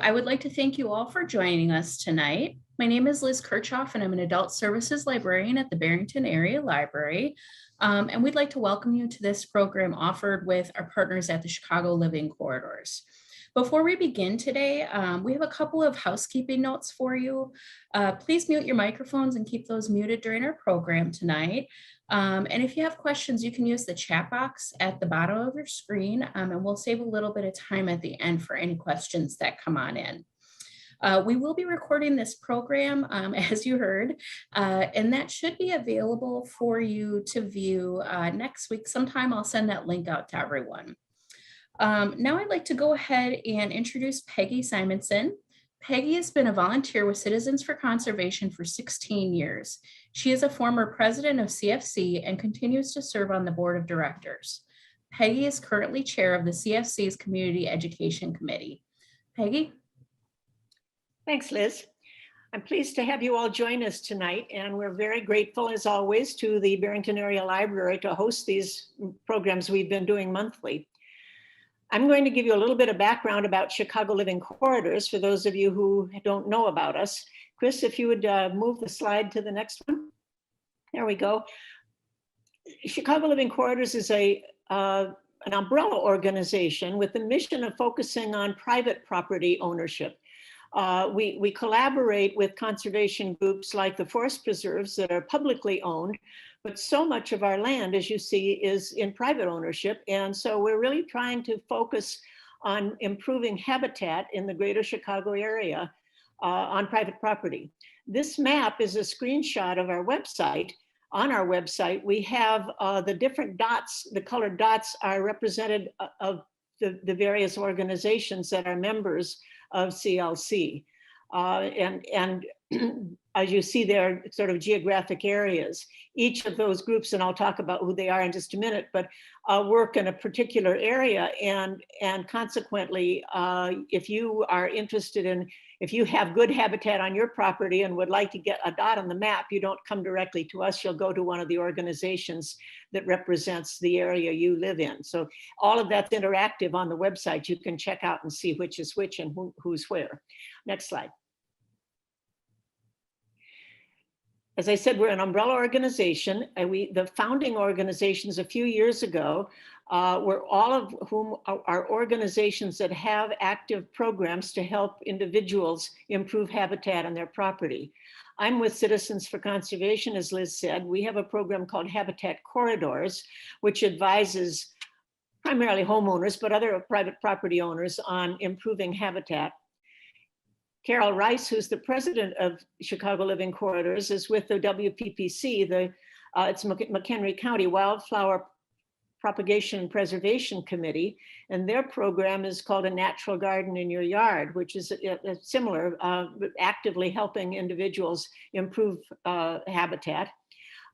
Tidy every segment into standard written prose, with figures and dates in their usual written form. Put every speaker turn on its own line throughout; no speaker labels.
I would like to thank you all for joining us tonight. My name is Liz Kirchhoff, and I'm an adult services librarian at the Barrington Area Library. And we'd like to welcome you to this program offered with our partners at the Chicago Living Corridors. Before we begin today, we have a couple of housekeeping notes for you. Please mute your microphones and keep those muted during our program tonight. And if you have questions, you can use the chat box at the bottom of your screen, and we'll save a little bit of time at the end for any questions that come on in. We will be recording this program, as you heard, and that should be available for you to view next week. Sometime I'll send that link out to everyone. Now I'd like to go ahead and introduce Peggy Simonson. Peggy has been a volunteer with Citizens for Conservation for 16 years. She is a former president of CFC and continues to serve on the board of directors. Peggy is currently chair of the CFC's Community Education Committee. Peggy?
Thanks, Liz. I'm pleased to have you all join us tonight, and we're very grateful, as always, to the Barrington Area Library to host these programs we've been doing monthly. I'm going to give you a little bit of background about Chicago Living Corridors for those of you who don't know about us. Chris, if you would move the slide to the next one. There we go. Chicago Living Corridors is an umbrella organization with the mission of focusing on private property ownership. We collaborate with conservation groups like the forest preserves that are publicly owned, but so much of our land, as you see, is in private ownership. And so we're really trying to focus on improving habitat in the greater Chicago area on private property. This map is a screenshot of our website. On our website, we have the different dots, the colored dots are represented of the various organizations that are members of CLC. And as you see, they're sort of geographic areas. Each of those groups, and I'll talk about who they are in just a minute, but work in a particular area. And consequently, if you are interested in, if you have good habitat on your property and would like to get a dot on the map, you don't come directly to us, you'll go to one of the organizations that represents the area you live in. So all of that's interactive on the website. You can check out and see which is which and who's where. Next slide. As I said, we're an umbrella organization, and the founding organizations a few years ago were all of whom are organizations that have active programs to help individuals improve habitat on their property. I'm with Citizens for Conservation, as Liz said. We have a program called Habitat Corridors, which advises primarily homeowners, but other private property owners on improving habitat. Carol Rice, who's the president of Chicago Living Corridors, is with the WPPC, it's McHenry County Wildflower Propagation and Preservation Committee, and their program is called A Natural Garden in Your Yard, which is similar, actively helping individuals improve habitat.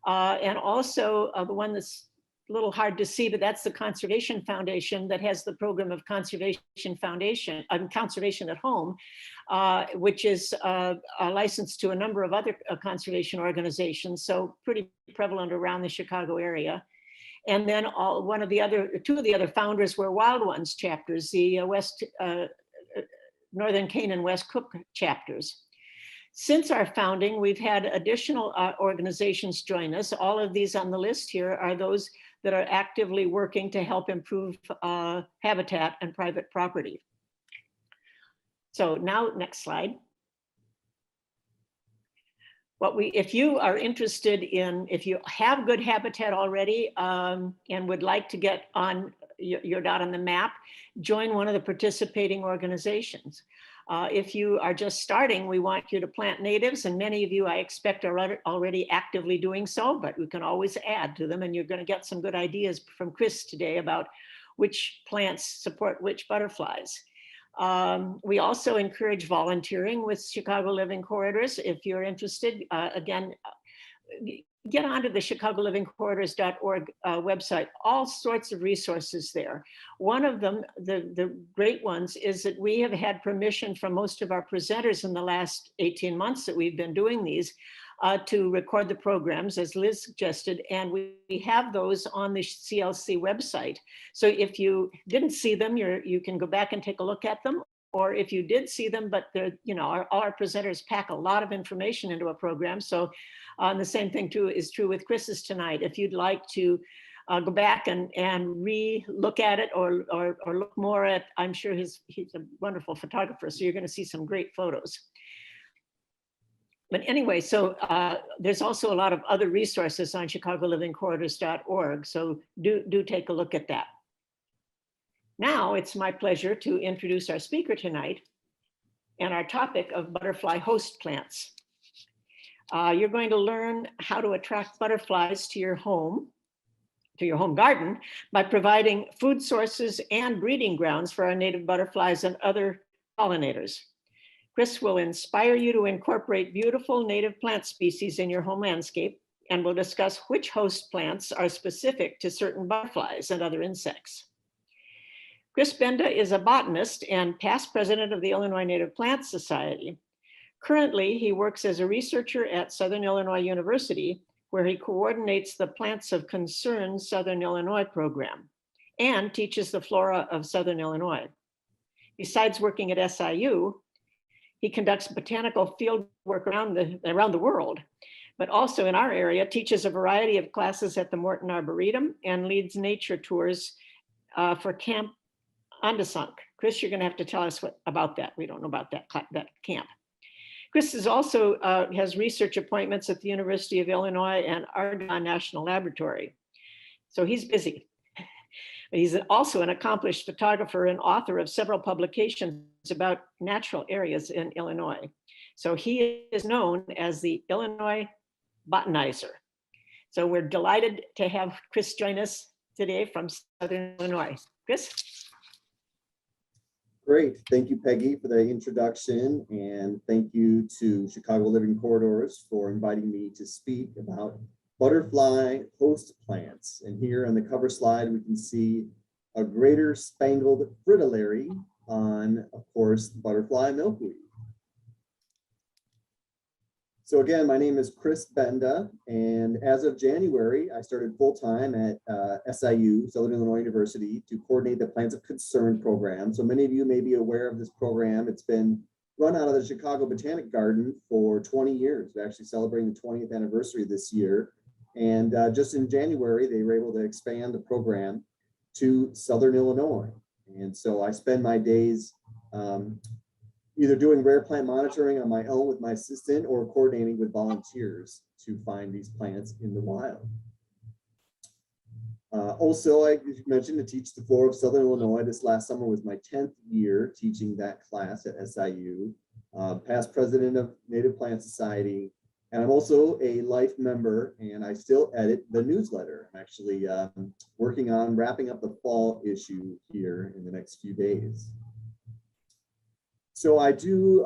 And also the one that's a little hard to see, but that's the Conservation Foundation that has the program of Conservation Foundation, Conservation at Home, which is licensed to a number of other conservation organizations, so pretty prevalent around the Chicago area. And then two of the other founders were Wild Ones chapters, the Northern Canaan West Cook chapters. Since our founding, we've had additional organizations join us. All of these on the list here are those that are actively working to help improve habitat and private property. So now, next slide. If you are interested in, if you have good habitat already and would like to get on your dot on the map, join one of the participating organizations. If you are just starting, we want you to plant natives, and many of you, I expect, are already actively doing so, but we can always add to them, and you're going to get some good ideas from Chris today about which plants support which butterflies. We also encourage volunteering with Chicago Living Corridors. If you're interested, again, get onto the ChicagoLivingCorridors.org website, all sorts of resources there. One of them, the great ones, is that we have had permission from most of our presenters in the last 18 months that we've been doing these to record the programs, as Liz suggested, and we have those on the CLC website. So if you didn't see them, you can go back and take a look at them, or if you did see them, but they're, all our presenters pack a lot of information into a program. So the same thing too is true with Chris's tonight. If you'd like to go back and re-look at it or look more at, I'm sure he's a wonderful photographer, so you're going to see some great photos. But anyway, so there's also a lot of other resources on chicagolivingcorridors.org, so do take a look at that. Now it's my pleasure to introduce our speaker tonight and our topic of butterfly host plants. You're going to learn how to attract butterflies to your home garden by providing food sources and breeding grounds for our native butterflies and other pollinators. Chris will inspire you to incorporate beautiful native plant species in your home landscape, and will discuss which host plants are specific to certain butterflies and other insects. Chris Benda is a botanist and past president of the Illinois Native Plant Society. Currently, he works as a researcher at Southern Illinois University, where he coordinates the Plants of Concern Southern Illinois program and teaches the flora of Southern Illinois. Besides working at SIU, he conducts botanical field work around the world, but also in our area teaches a variety of classes at the Morton Arboretum and leads nature tours for Camp Ondasunk. Chris, you're going to have to tell us about that. We don't know about that camp. Chris is also has research appointments at the University of Illinois and Argonne National Laboratory. So he's busy. He's also an accomplished photographer and author of several publications about natural areas in Illinois. So he is known as the Illinois botanizer. So we're delighted to have Chris join us today from Southern Illinois. Chris?
Great. Thank you, Peggy, for the introduction. And thank you to Chicago Living Corridors for inviting me to speak about butterfly host plants. And here on the cover slide, we can see a greater spangled fritillary on, of course, butterfly milkweed. So again, my name is Chris Benda, and as of January, I started full-time at SIU, Southern Illinois University, to coordinate the Plants of Concern program. So many of you may be aware of this program. It's been run out of the Chicago Botanic Garden for 20 years. We're actually celebrating the 20th anniversary this year. And just in January, they were able to expand the program to Southern Illinois. And so I spend my days either doing rare plant monitoring on my own with my assistant or coordinating with volunteers to find these plants in the wild. Also, I mentioned to teach the flora of Southern Illinois. This last summer was my 10th year teaching that class at SIU, past president of Native Plant Society. And I'm also a life member, and I still edit the newsletter. I'm actually working on wrapping up the fall issue here in the next few days. So I do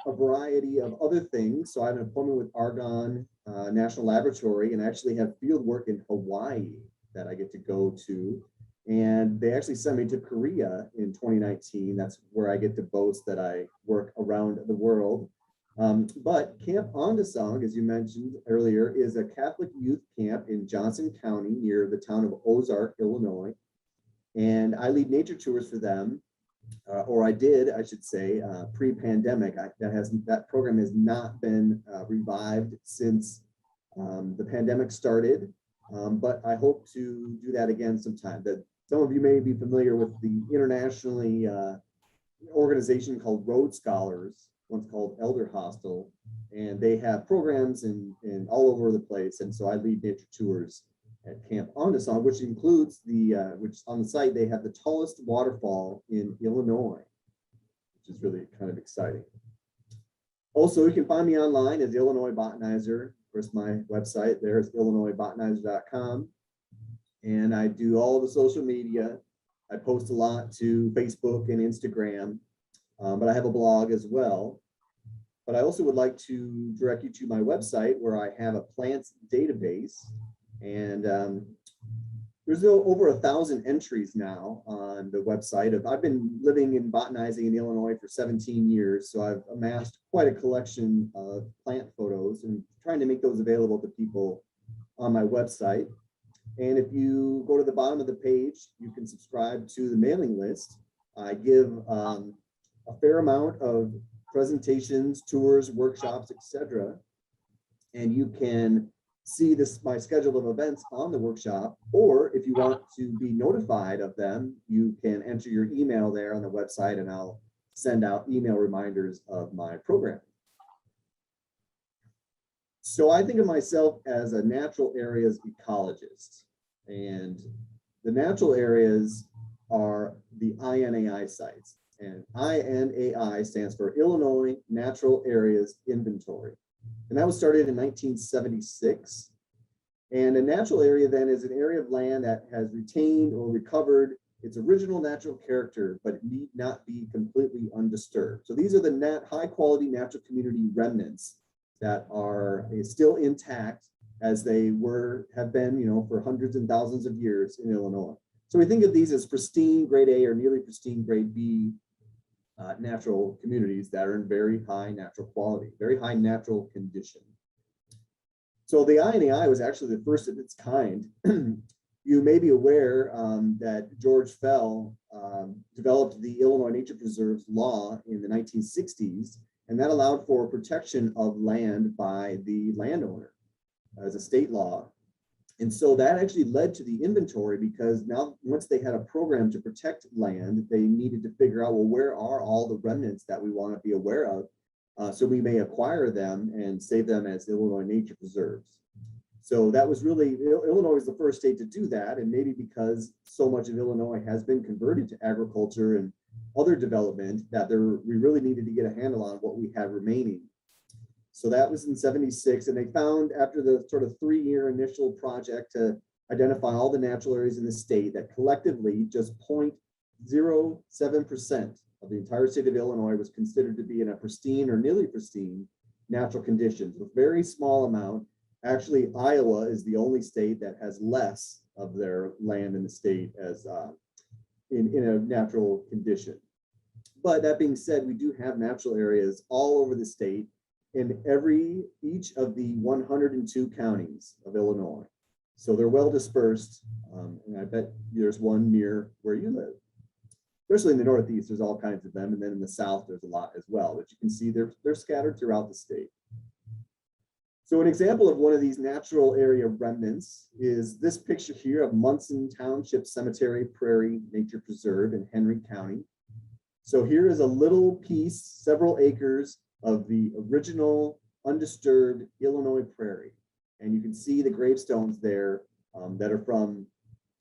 a variety of other things. So I have an appointment with Argonne National Laboratory, and I actually have field work in Hawaii that I get to go to. And they actually sent me to Korea in 2019. That's where I get to boast that I work around the world. But Camp Ondasung, as you mentioned earlier, is a Catholic youth camp in Johnson County near the town of Ozark, Illinois. And I lead nature tours for them, or I did, I should say, pre-pandemic. That program has not been revived since the pandemic started, but I hope to do that again sometime. Some of you may be familiar with the internationally organization called Road Scholars, one's called Elder Hostel, and they have programs in all over the place. And so I lead nature tours at Camp Ondasung, which includes which on the site, they have the tallest waterfall in Illinois, which is really kind of exciting. Also, you can find me online as the Illinois Botanizer. Of course, my website there is illinoisbotanizer.com. And I do all the social media. I post a lot to Facebook and Instagram. But I have a blog as well. But I also would like to direct you to my website where I have a plants database. And there's over 1,000 entries now on the website. I've been living and botanizing in Illinois for 17 years. So I've amassed quite a collection of plant photos and trying to make those available to people on my website. And if you go to the bottom of the page, you can subscribe to the mailing list. I give a fair amount of presentations, tours, workshops, etc. And you can see this, my schedule of events on the workshop, or if you want to be notified of them, you can enter your email there on the website and I'll send out email reminders of my program. So I think of myself as a natural areas ecologist, and the natural areas are the INAI sites, and INAI stands for Illinois Natural Areas Inventory. And that was started in 1976. And a natural area then is an area of land that has retained or recovered its original natural character, but it need not be completely undisturbed. So these are the high quality natural community remnants that are still intact as they have been, for hundreds and thousands of years in Illinois. So we think of these as pristine grade A or nearly pristine grade B natural communities that are in very high natural quality, very high natural condition. So the INAI was actually the first of its kind. You may be aware that George Fell developed the Illinois Nature Preserves law in the 1960s, and that allowed for protection of land by the landowner as a state law. And so that actually led to the inventory, because now once they had a program to protect land, they needed to figure out, well, where are all the remnants that we want to be aware of? So we may acquire them and save them as Illinois Nature Preserves. So that was really, Illinois was the first state to do that. And maybe because so much of Illinois has been converted to agriculture and other development, that we really needed to get a handle on what we had remaining. So that was in 76, and they found, after the sort of 3-year initial project to identify all the natural areas in the state, that collectively just 0.07% of the entire state of Illinois was considered to be in a pristine or nearly pristine natural conditions, a very small amount. Actually, Iowa is the only state that has less of their land in the state as in a natural condition. But that being said, we do have natural areas all over the state, in each of the 102 counties of Illinois. So they're well dispersed, and I bet there's one near where you live. Especially in the Northeast, there's all kinds of them, and then in the South, there's a lot as well. But you can see they're scattered throughout the state. So an example of one of these natural area remnants is this picture here of Munson Township Cemetery Prairie Nature Preserve in Henry County. So here is a little piece, several acres, of the original undisturbed Illinois prairie. And you can see the gravestones there that are from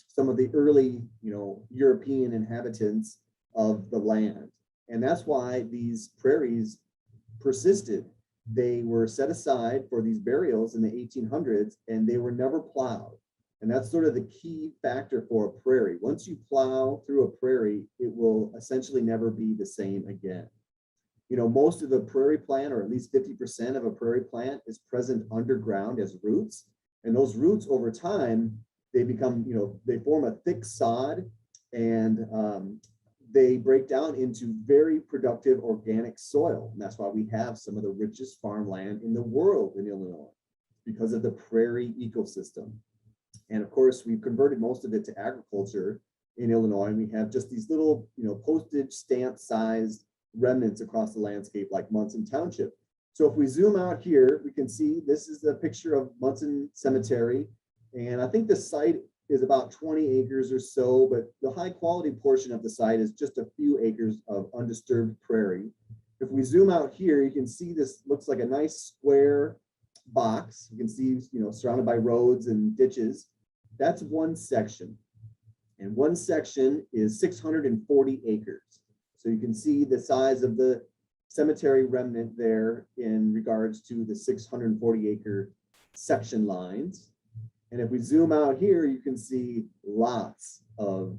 some of the early, European inhabitants of the land. And that's why these prairies persisted. They were set aside for these burials in the 1800s, and they were never plowed. And that's sort of the key factor for a prairie. Once you plow through a prairie, it will essentially never be the same again. Most of the prairie plant, or at least 50% of a prairie plant, is present underground as roots. And those roots over time, they become, they form a thick sod, and they break down into very productive organic soil. And that's why we have some of the richest farmland in the world in Illinois, because of the prairie ecosystem. And of course, we've converted most of it to agriculture in Illinois. And we have just these little, postage stamp sized remnants across the landscape like Munson Township. So if we zoom out here, we can see this is a picture of Munson Cemetery. And I think the site is about 20 acres or so, but the high quality portion of the site is just a few acres of undisturbed prairie. If we zoom out here, you can see this looks like a nice square box. You can see, surrounded by roads and ditches. That's one section. And one section is 640 acres. So you can see the size of the cemetery remnant there in regards to the 640 acre section lines. And if we zoom out here, you can see lots of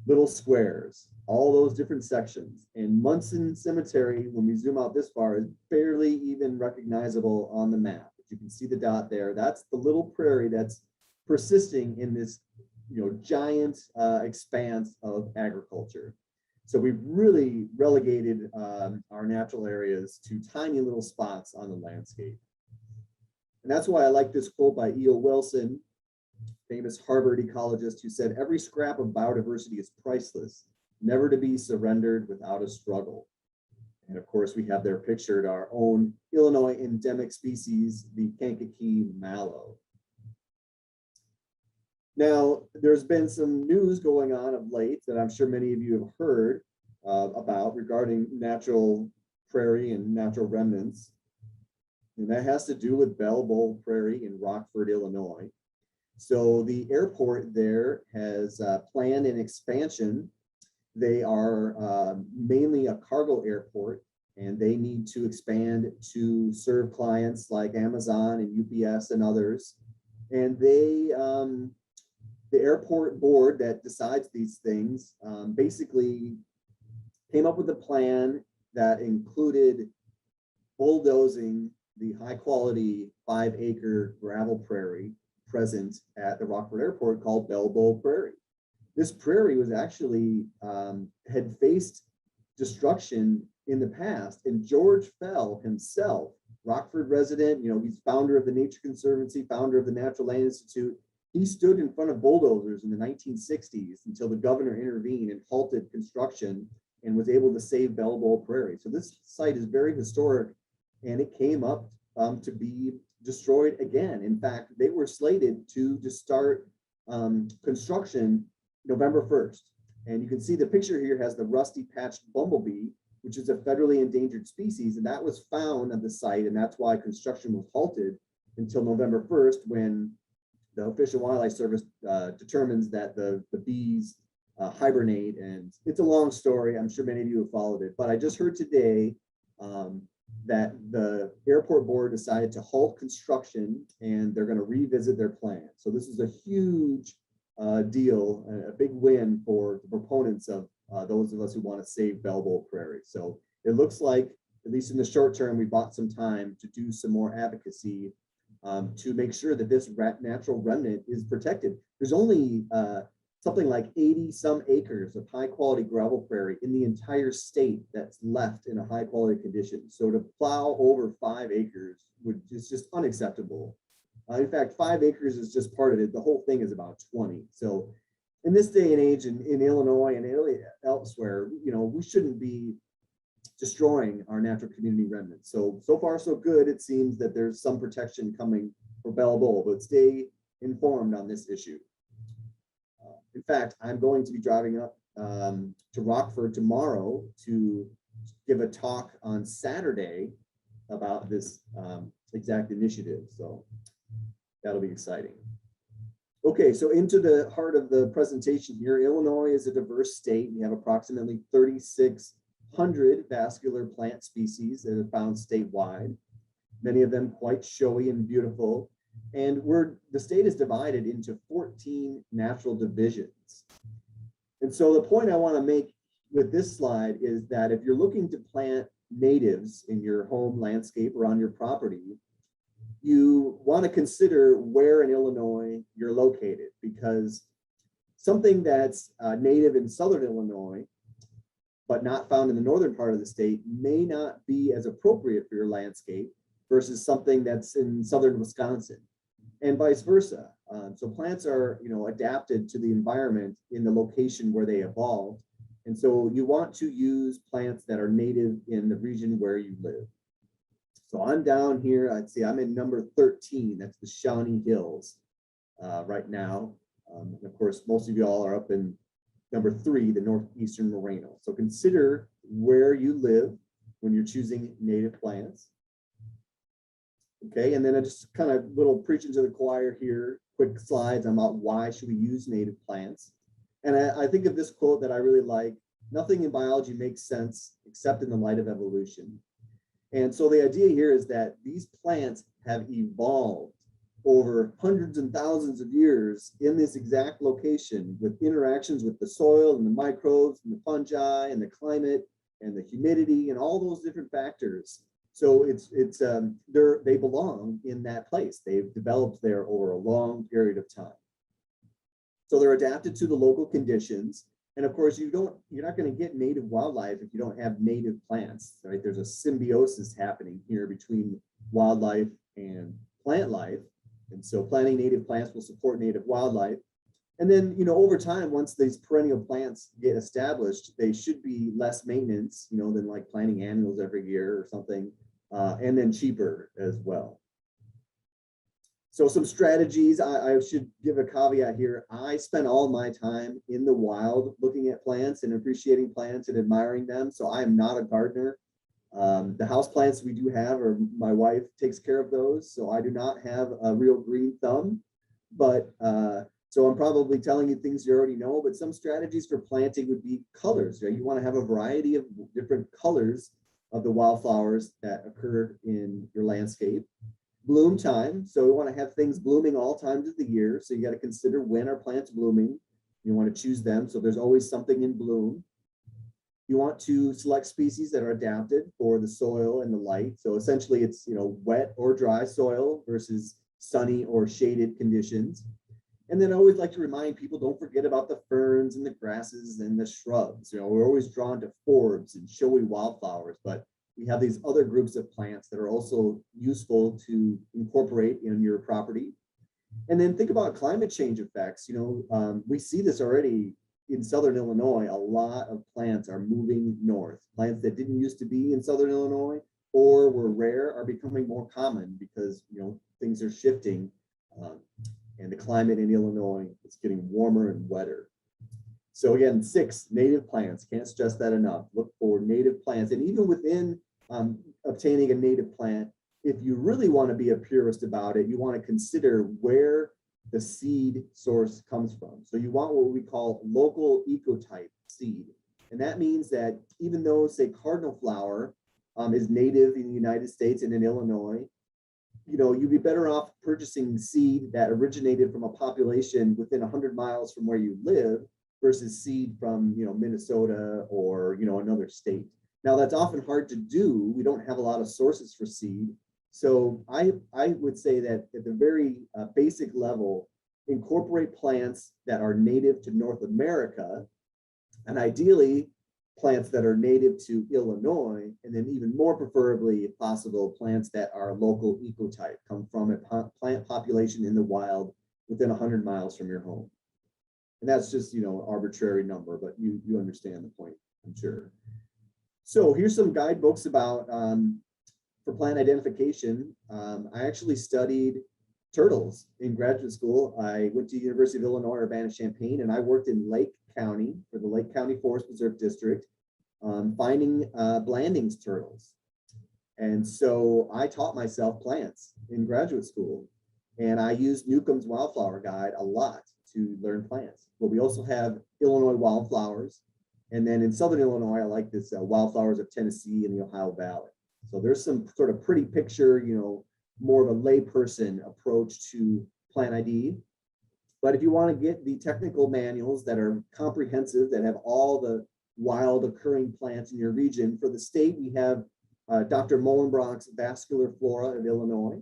little squares, all those different sections. And Munson Cemetery, when we zoom out this far, is barely even recognizable on the map. But you can see the dot there. That's the little prairie that's persisting in this giant expanse of agriculture. So we've really relegated our natural areas to tiny little spots on the landscape. And that's why I like this quote by E.O. Wilson, famous Harvard ecologist, who said, "Every scrap of biodiversity is priceless, never to be surrendered without a struggle." And of course, we have there pictured our own Illinois endemic species, the Kankakee mallow. Now, there's been some news going on of late that I'm sure many of you have heard about regarding natural prairie and natural remnants. And that has to do with Bell Bowl Prairie in Rockford, Illinois. So the airport there has planned an expansion. They are mainly a cargo airport, and they need to expand to serve clients like Amazon and UPS and others. And they, the airport board that decides these things basically came up with a plan that included bulldozing the high quality 5-acre gravel prairie present at the Rockford Airport called Bell Bowl Prairie. This prairie was actually had faced destruction in the past, and George Fell himself, Rockford resident, you know, he's founder of the Nature Conservancy, founder of the Natural Land Institute. He stood in front of bulldozers in the 1960s until the governor intervened and halted construction and was able to save Bell Bowl Prairie. So this site is very historic, and it came up to be destroyed again. In fact, they were slated to start construction November 1st. And you can see the picture here has the rusty patched bumblebee, which is a federally endangered species, and that was found at the site, and that's why construction was halted until November 1st, when the Fish and Wildlife Service determines that the bees hibernate. And it's a long story. I'm sure many of you have followed it, but I just heard today that the airport board decided to halt construction and they're going to revisit their plan. So this is a huge deal, a big win for the proponents of those of us who want to save Bell Bowl Prairie. So it looks like, at least in the short term, we bought some time to do some more advocacy to make sure that this natural remnant is protected. There's only something like 80 some acres of high quality gravel prairie in the entire state that's left in a high quality condition. So to plow over 5 acres is just unacceptable. In fact, 5 acres is just part of it. The whole thing is about 20. So in this day and age in Illinois and elsewhere, you know, we shouldn't be destroying our natural community remnants. So far so good. It seems that there's some protection coming for Bell Bowl, but stay informed on this issue. In fact, I'm going to be driving up to Rockford tomorrow to give a talk on Saturday about this exact initiative. So that'll be exciting. Okay, so into the heart of the presentation here. Illinois is a diverse state. We have approximately 3,600 vascular plant species that are found statewide, many of them quite showy and beautiful. And the state is divided into 14 natural divisions. And so the point I want to make with this slide is that if you're looking to plant natives in your home landscape or on your property, you want to consider where in Illinois you're located, because something that's native in southern Illinois but not found in the northern part of the state may not be as appropriate for your landscape versus something that's in southern Wisconsin, and vice versa. So plants are, you know, adapted to the environment in the location where they evolved. And so you want to use plants that are native in the region where you live. So I'm down here, I'd say I'm in number 13, that's the Shawnee Hills right now. And of course, most of y'all are up in number 3, the northeastern Moreno. So consider where you live when you're choosing native plants. Okay, and then I just kind of little preaching to the choir here, quick slides about why should we use native plants. And I think of this quote that I really like: nothing in biology makes sense except in the light of evolution. And so the idea here is that these plants have evolved over hundreds and thousands of years in this exact location, with interactions with the soil and the microbes and the fungi and the climate and the humidity and all those different factors. So they belong in that place. They've developed there over a long period of time. So they're adapted to the local conditions. And of course, you're not going to get native wildlife if you don't have native plants, right? There's a symbiosis happening here between wildlife and plant life. And so planting native plants will support native wildlife. And then, over time, once these perennial plants get established, they should be less maintenance, than like planting annuals every year or something, and then cheaper as well. So some strategies, I should give a caveat here. I spend all my time in the wild looking at plants and appreciating plants and admiring them. So I am not a gardener. The house plants we do have, or my wife takes care of those. So I do not have a real green thumb, but so I'm probably telling you things you already know, but some strategies for planting would be colors. Right? You want to have a variety of different colors of the wildflowers that occur in your landscape. Bloom time. So we want to have things blooming all times of the year. So you got to consider when are plants blooming. You want to choose them. So there's always something in bloom. You want to select species that are adapted for the soil and the light. So essentially it's, wet or dry soil versus sunny or shaded conditions. And then I always like to remind people, don't forget about the ferns and the grasses and the shrubs. We're always drawn to forbs and showy wildflowers, but we have these other groups of plants that are also useful to incorporate in your property. And then think about climate change effects. We see this already in Southern Illinois. A lot of plants are moving north. Plants that didn't used to be in Southern Illinois or were rare are becoming more common because, things are shifting. And the climate in Illinois is getting warmer and wetter. So again, 6, native plants. Can't stress that enough. Look for native plants. And even within obtaining a native plant, if you really want to be a purist about it, you want to consider where the seed source comes from. So you want what we call local ecotype seed. And that means that even though, say, cardinal flower is native in the United States and in Illinois, you'd be better off purchasing seed that originated from a population within 100 miles from where you live versus seed from, Minnesota or, another state. Now, that's often hard to do. We don't have a lot of sources for seed. So I would say that at the very basic level, incorporate plants that are native to North America, and ideally plants that are native to Illinois, and then even more preferably, if possible, plants that are local ecotype, come from a plant population in the wild within 100 miles from your home. And that's just, an arbitrary number, but you understand the point, I'm sure. So here's some guidebooks about for plant identification. I actually studied turtles in graduate school. I went to University of Illinois, Urbana-Champaign, and I worked in Lake County for the Lake County Forest Preserve District, finding Blanding's turtles. And so I taught myself plants in graduate school, and I used Newcomb's Wildflower Guide a lot to learn plants. But we also have Illinois wildflowers. And then in Southern Illinois, I like this Wildflowers of Tennessee and the Ohio Valley. So there's some sort of pretty picture, more of a layperson approach to plant ID. But if you want to get the technical manuals that are comprehensive, that have all the wild occurring plants in your region, for the state, we have Dr. Molenbrock's Vascular Flora of Illinois.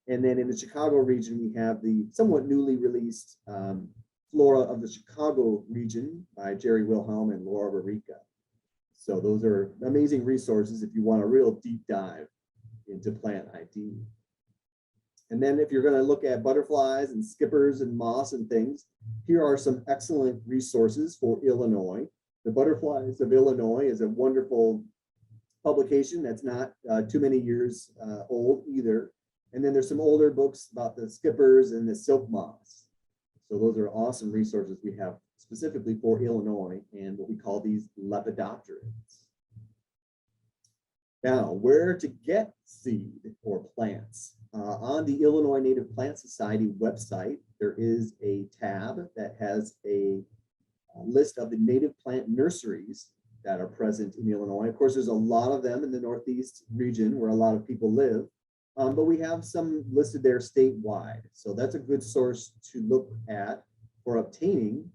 And then in the Chicago region, we have the somewhat newly released Flora of the Chicago region by Jerry Wilhelm and Laura Barica. So those are amazing resources if you want a real deep dive into plant ID. And then if you're going to look at butterflies and skippers and moss and things, here are some excellent resources for Illinois. The Butterflies of Illinois is a wonderful publication that's not too many years old either. And then there's some older books about the skippers and the silk moths. So those are awesome resources we have specifically for Illinois and what we call these lepidopterids. Now, where to get seed or plants? On the Illinois Native Plant Society website, there is a tab that has a list of the native plant nurseries that are present in Illinois. Of course, there's a lot of them in the Northeast region where a lot of people live, but we have some listed there statewide. So that's a good source to look at for obtaining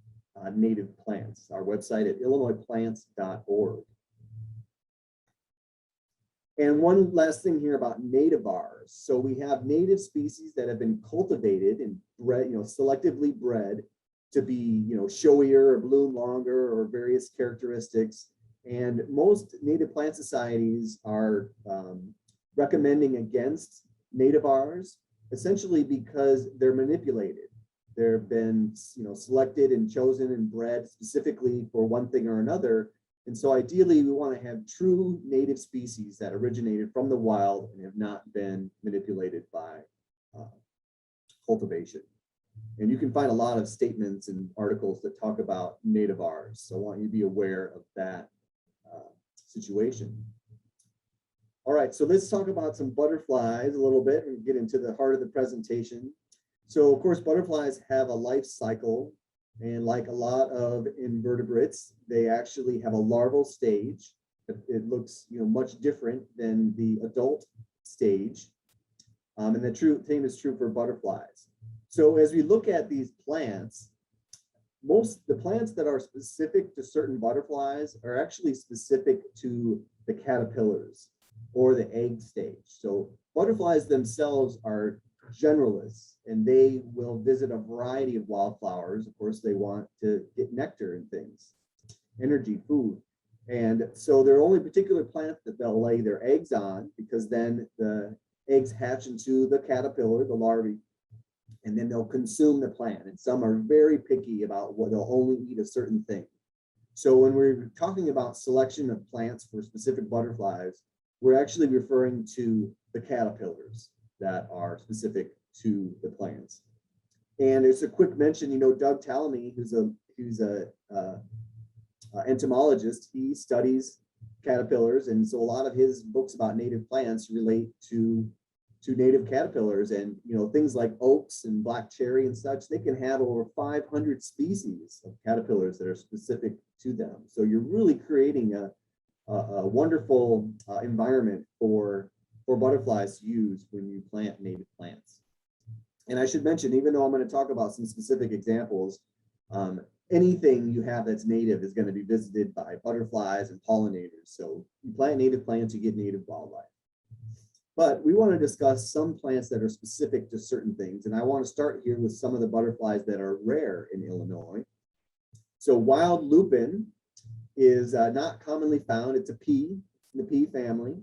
native plants. Our website at illinoisplants.org. And one last thing here about nativars. So we have native species that have been cultivated and bred, selectively bred to be, showier or bloom longer or various characteristics. And most native plant societies are recommending against nativars, essentially because they're manipulated. They've been, selected and chosen and bred specifically for one thing or another. And so ideally, we want to have true native species that originated from the wild and have not been manipulated by cultivation. And you can find a lot of statements and articles that talk about nativars. So I want you to be aware of that situation. All right, so let's talk about some butterflies a little bit and get into the heart of the presentation. So of course, butterflies have a life cycle, and like a lot of invertebrates, they actually have a larval stage. It looks, much different than the adult stage. And the same is true for butterflies. So as we look at these plants, the plants that are specific to certain butterflies are actually specific to the caterpillars or the egg stage. So butterflies themselves are generalists, and they will visit a variety of wildflowers. Of course, they want to get nectar and things, energy, food. And so there are only particular plants that they'll lay their eggs on, because then the eggs hatch into the caterpillar, the larvae, and then they'll consume the plant. And some are very picky about what they'll only eat a certain thing. So when we're talking about selection of plants for specific butterflies, we're actually referring to the caterpillars that are specific to the plants. And it's a quick mention, Doug Tallamy, who's a entomologist, he studies caterpillars, and so a lot of his books about native plants relate to native caterpillars. And things like oaks and black cherry and such, they can have over 500 species of caterpillars that are specific to them. So you're really creating a wonderful environment for butterflies to use when you plant native plants. And I should mention, even though I'm going to talk about some specific examples, anything you have that's native is going to be visited by butterflies and pollinators. So you plant native plants, you get native wildlife. But we want to discuss some plants that are specific to certain things. And I want to start here with some of the butterflies that are rare in Illinois. So wild lupin is not commonly found. It's a pea, in the pea family.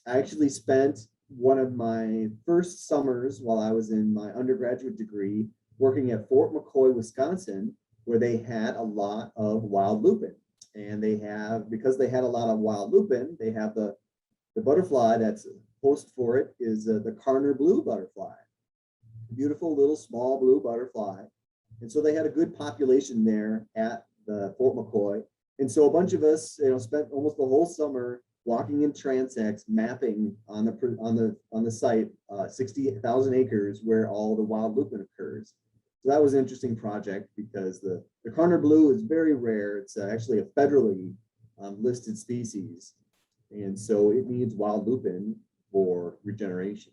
I actually spent one of my first summers while I was in my undergraduate degree working at Fort McCoy, Wisconsin, where they had a lot of wild lupin. And because they had a lot of wild lupin, they have the butterfly that's host for it is the Karner blue butterfly. Beautiful little small blue butterfly. And so they had a good population there at the Fort McCoy. And so a bunch of us, spent almost the whole summer walking in transects, mapping on the site 60,000 acres where all the wild lupin occurs. So that was an interesting project, because the Karner blue is very rare. It's actually a federally listed species, and so it needs wild lupin for regeneration.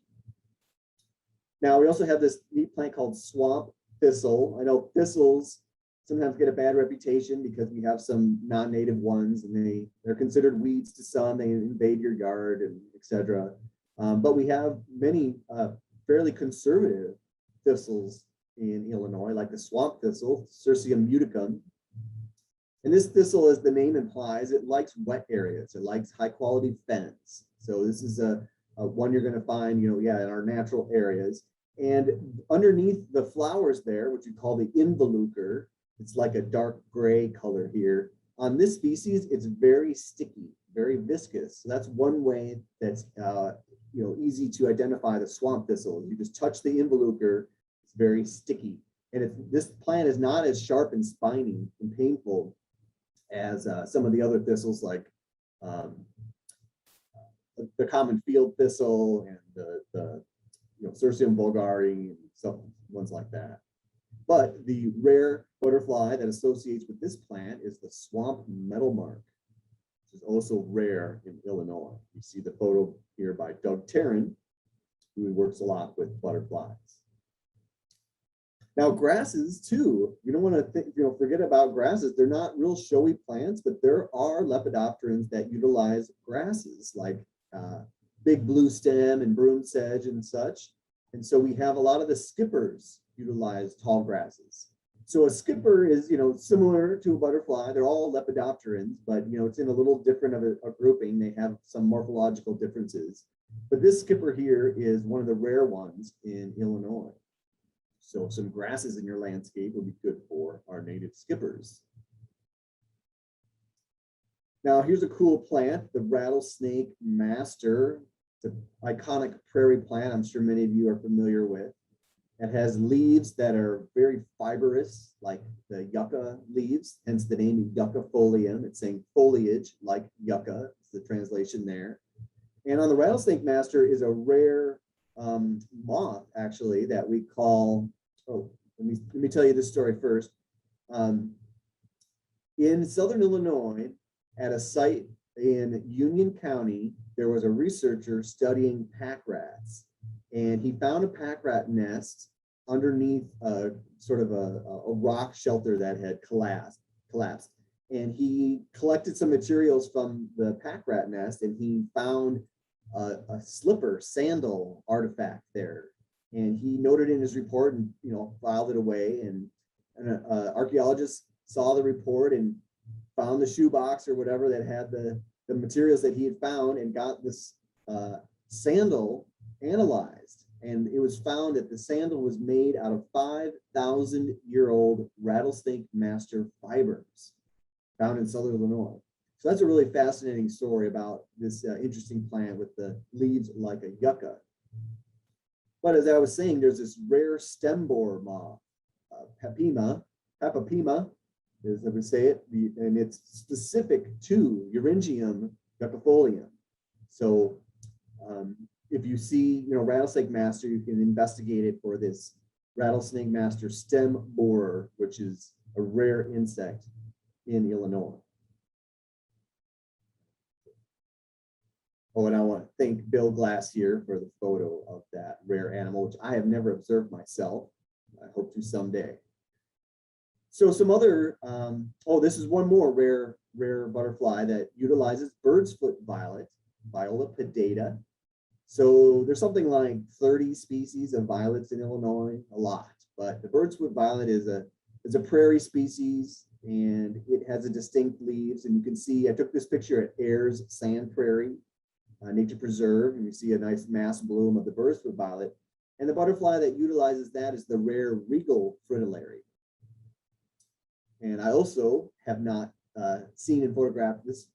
Now we also have this neat plant called swamp thistle. I know thistles sometimes get a bad reputation because we have some non-native ones, and they're considered weeds to some. They invade your yard, and etc. But we have many fairly conservative thistles in Illinois, like the swamp thistle, Cirsium muticum. And this thistle, as the name implies, it likes wet areas. It likes high quality fens. So this is a one you're going to find, in our natural areas. And underneath the flowers there, which we call the involucre, it's like a dark gray color here. On this species, it's very sticky, very viscous. So that's one way that's easy to identify the swamp thistle. You just touch the involucre, it's very sticky. And this plant is not as sharp and spiny and painful as some of the other thistles, like the common field thistle and the Cirsium vulgare and some ones like that. But the rare butterfly that associates with this plant is the swamp meadowlark, which is also rare in Illinois. You see the photo here by Doug Tarrin, who works a lot with butterflies. Now, grasses too. You don't want to forget about grasses. They're not real showy plants, but there are lepidopterans that utilize grasses, like big blue stem and broom sedge and such. And so we have a lot of the skippers utilize tall grasses. So a skipper is, similar to a butterfly. They're all lepidopterans, but it's in a little different of a grouping. They have some morphological differences. But this skipper here is one of the rare ones in Illinois. So some grasses in your landscape will be good for our native skippers. Now here's a cool plant, the rattlesnake master. It's an iconic prairie plant I'm sure many of you are familiar with. It has leaves that are very fibrous, like the yucca leaves, hence the name yucca folium. It's saying foliage like yucca, is the translation there. And on the rattlesnake master is a rare moth, actually, that we call, oh, let me tell you this story first. In Southern Illinois, at a site in Union County, there was a researcher studying pack rats, and he found a pack rat nest underneath sort of a rock shelter that had collapsed. And he collected some materials from the pack rat nest, and he found a slipper, sandal artifact there. And he noted in his report and filed it away. And an archaeologist saw the report and found the shoebox or whatever that had the materials that he had found, and got this sandal analyzed. And it was found that the sandal was made out of 5,000-year-old rattlesnake master fibers found in Southern Illinois. So that's a really fascinating story about this interesting plant with the leaves like a yucca. But as I was saying, there's this rare stem borer moth, Papima, as I would say it, and it's specific to Eryngium yuccifolium. So if you see, rattlesnake master, you can investigate it for this rattlesnake master stem borer, which is a rare insect in Illinois. Oh, and I want to thank Bill Glass here for the photo of that rare animal, which I have never observed myself. I hope to someday. So some other, this is one more rare butterfly that utilizes bird's foot violet, Viola pedata. So there's something like 30 species of violets in Illinois, a lot. But the bird's foot violet is a prairie species, and it has a distinct leaves. And you can see, I took this picture at Ayers Sand Prairie Nature Preserve, and you see a nice mass bloom of the bird's foot violet. And the butterfly that utilizes that is the rare regal fritillary. And I also have not seen and photographed this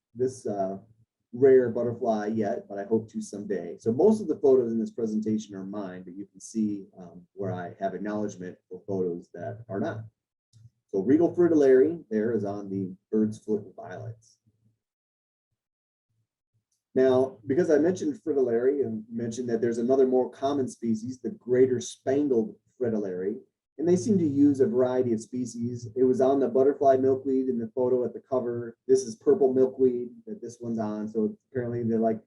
rare butterfly yet, but I hope to someday. So most of the photos in this presentation are mine, but you can see where I have acknowledgement for photos that are not. So regal fritillary there is on the bird's foot violets. Now, because I mentioned fritillary and mentioned that there's another more common species, the greater spangled fritillary, and they seem to use a variety of species. It was on the butterfly milkweed in the photo at the cover. This is purple milkweed that this one's on. So apparently they like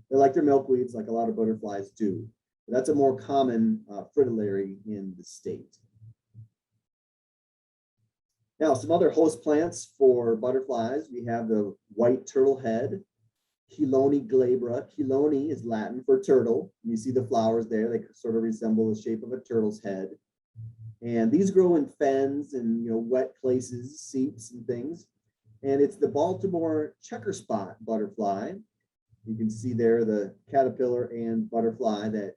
their milkweeds like a lot of butterflies do. But that's a more common fritillary in the state. Now, some other host plants for butterflies. We have the white turtlehead, Chelone glabra. Chelone is Latin for turtle. You see the flowers there. They sort of resemble the shape of a turtle's head. And these grow in fens and wet places, seeps and things. And it's the Baltimore checker spot butterfly. You can see there the caterpillar and butterfly that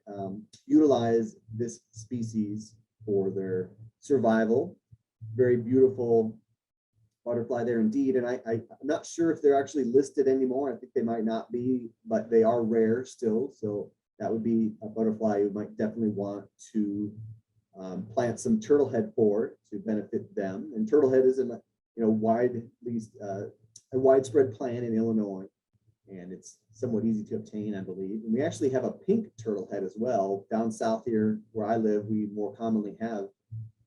utilize this species for their survival. Very beautiful butterfly there indeed. And I'm not sure if they're actually listed anymore. I think they might not be, but they are rare still. So that would be a butterfly you might definitely want to plant some turtlehead for to benefit them. And turtlehead is a widespread plant in Illinois, and it's somewhat easy to obtain, I believe. And we actually have a pink turtlehead as well. Down south here where I live, we more commonly have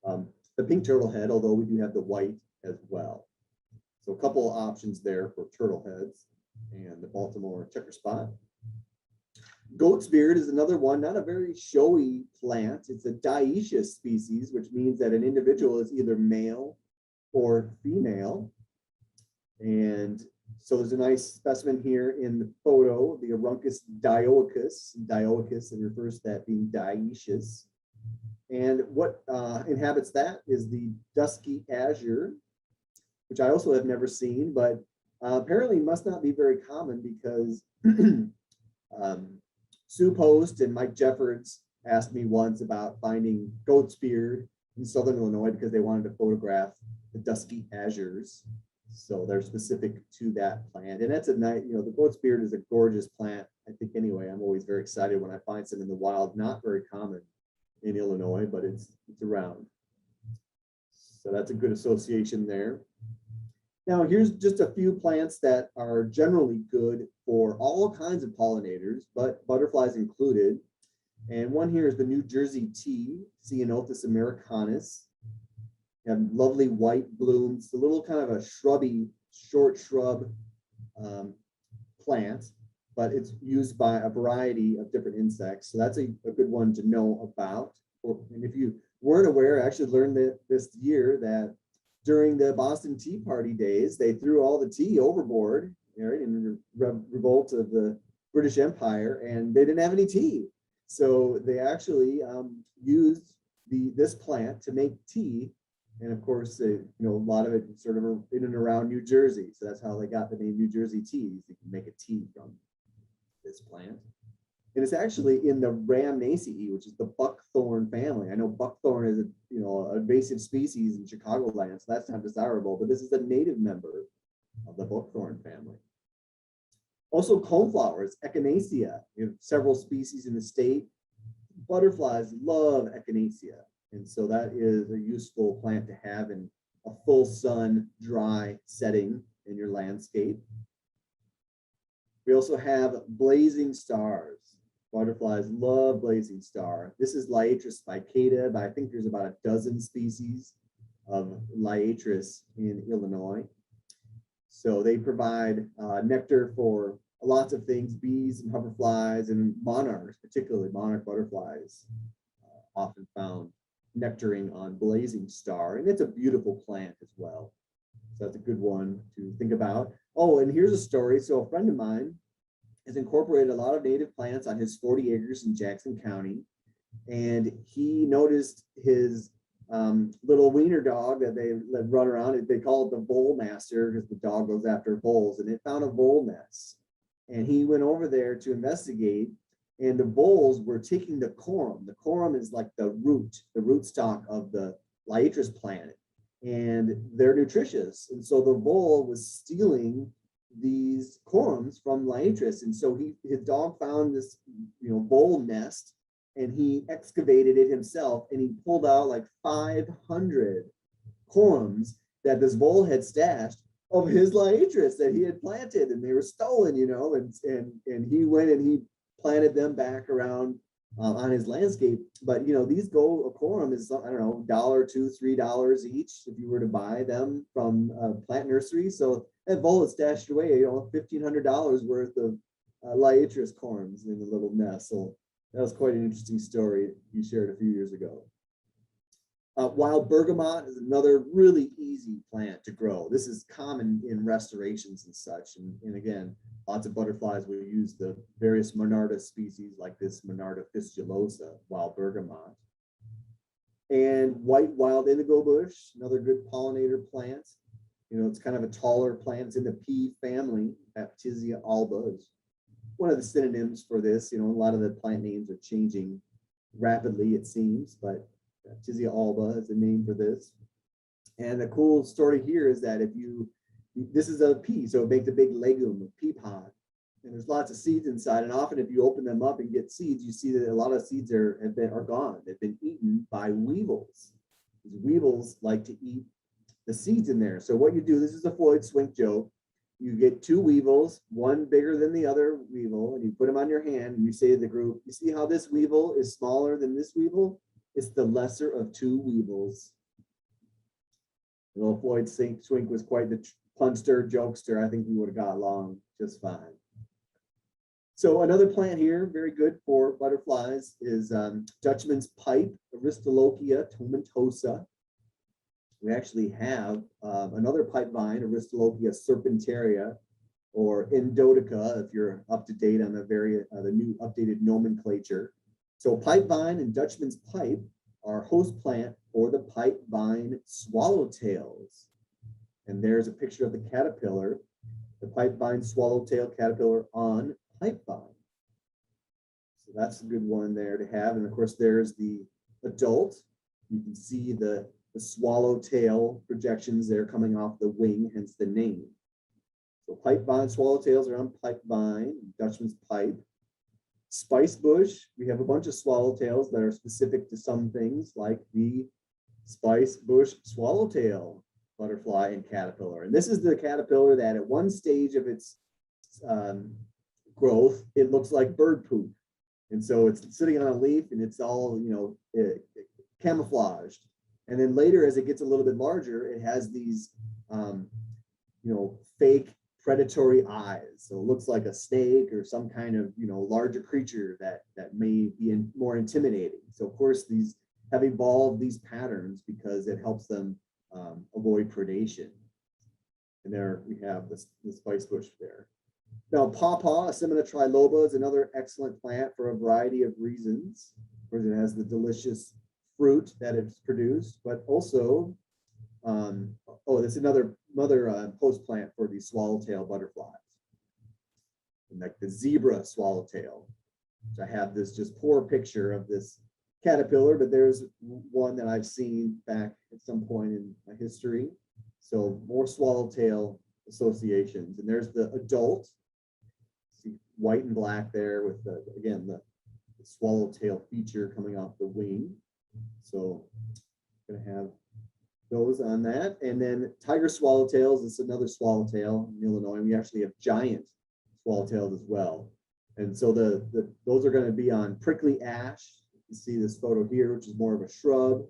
the pink turtlehead, although we do have the white as well. So a couple of options there for turtleheads and the Baltimore checker spot. Goat's beard is another one, not a very showy plant. It's a dioecious species, which means that an individual is either male or female. And so there's a nice specimen here in the photo, the Aruncus dioicus. Dioicus, it refers to that being dioecious. And what inhabits that is the dusky azure, which I also have never seen, but apparently must not be very common because Sue Post and Mike Jeffords asked me once about finding goat's beard in Southern Illinois because they wanted to photograph the dusky azures. So they're specific to that plant. And that's a nice, the goat's beard is a gorgeous plant. I think anyway, I'm always very excited when I find some in the wild, not very common in Illinois, but it's around. So that's a good association there. Now, here's just a few plants that are generally good for all kinds of pollinators, but butterflies included. And one here is the New Jersey tea, Ceanothus americanus. You have lovely white blooms, a little kind of a shrubby, short shrub plant, but it's used by a variety of different insects. So that's a good one to know about. And if you weren't aware, I actually learned that this year that during the Boston Tea Party days, they threw all the tea overboard, right, in revolt of the British Empire, and they didn't have any tea. So they actually used this plant to make tea. And of course, a lot of it sort of in and around New Jersey. So that's how they got the name New Jersey tea. You can make a tea from this plant. And it's actually in the Rhamnaceae, which is the buckthorn family. I know buckthorn is an invasive species in Chicagoland, so that's not desirable, but this is a native member of the buckthorn family. Also, coneflowers, Echinacea. You have several species in the state. Butterflies love Echinacea. And so that is a useful plant to have in a full sun, dry setting in your landscape. We also have blazing stars. Butterflies love blazing star. This is Liatris spicata, but I think there's about a dozen species of Liatris in Illinois. So they provide nectar for lots of things, bees and hoverflies and monarchs, particularly monarch butterflies, often found nectaring on blazing star, and it's a beautiful plant as well. So that's a good one to think about. Oh, and here's a story. So a friend of mine has incorporated a lot of native plants on his 40 acres in Jackson County, and he noticed his little wiener dog that they let run around. They call it the vole master because the dog goes after voles, and it found a vole nest. And he went over there to investigate, and the voles were taking the corum. The corum is like the rootstock of the Liatris plant, and they're nutritious. And so the vole was stealing these corums from Liatris. And so his dog found this, vole nest, and he excavated it himself, and he pulled out like 500 corums that this vole had stashed of his Liatris that he had planted, and they were stolen, and he went and he planted them back around on his landscape. But these go a corum is, I don't know, $1, $2, $3 each if you were to buy them from a plant nursery. So that vole is stashed away, $1,500 worth of Liatris corums in the little nest. So that was quite an interesting story he shared a few years ago. Wild bergamot is another really easy plant to grow. This is common in restorations and such. And again, lots of butterflies will use the various Monarda species like this Monarda fistulosa, wild bergamot. And white wild indigo bush, another good pollinator plant. It's kind of a taller plant. It's in the pea family, Baptisia alba is one of the synonyms for this. A lot of the plant names are changing rapidly, it seems, but Baptisia alba is the name for this. And the cool story here is that this is a pea, so it makes a big legume, a pea pod. And there's lots of seeds inside. And often if you open them up and get seeds, you see that a lot of seeds are gone. They've been eaten by weevils. These weevils like to eat the seeds in there. So what you do, this is a Floyd Swink joke. You get two weevils, one bigger than the other weevil, and you put them on your hand, and you say to the group, you see how this weevil is smaller than this weevil? It's the lesser of two weevils. Floyd Swink was quite the punster, jokester. I think we would have got along just fine. So another plant here, very good for butterflies, is Dutchman's pipe, Aristolochia tomentosa. We actually have another pipe vine, Aristolochia serpentaria, or Endotica, if you're up to date on the new updated nomenclature. So pipe vine and Dutchman's pipe are host plant for the pipe vine swallowtails. And there's a picture of the caterpillar, the pipe vine swallowtail caterpillar on pipe vine. So that's a good one there to have. And of course, there's the adult You can see the swallowtail projections there coming off the wing, hence the name. So pipe vine, swallowtails are on pipe vine, Dutchman's pipe. Spice bush, we have a bunch of swallowtails that are specific to some things, like the spice bush swallowtail butterfly and caterpillar. And this is the caterpillar that at one stage of its growth, it looks like bird poop. And so it's sitting on a leaf and it's all, camouflaged. And then later, as it gets a little bit larger, it has these, fake predatory eyes. So it looks like a snake or some kind of, larger creature that may be more intimidating. So of course, these have evolved these patterns because it helps them avoid predation. And there we have the spice bush there. Now, pawpaw, Asimina triloba, is another excellent plant for a variety of reasons. Of course, it has the delicious fruit that it's produced, but also, that's another host plant for these swallowtail butterflies. And like the zebra swallowtail, which I have this just poor picture of this caterpillar, but there's one that I've seen back at some point in my history. So more swallowtail associations. And there's the adult, see white and black there with the swallowtail feature coming off the wing. So I'm gonna have those on that. And then tiger swallowtails, it's another swallowtail in Illinois. We actually have giant swallowtails as well. And so those are going to be on prickly ash. You see this photo here, which is more of a shrub.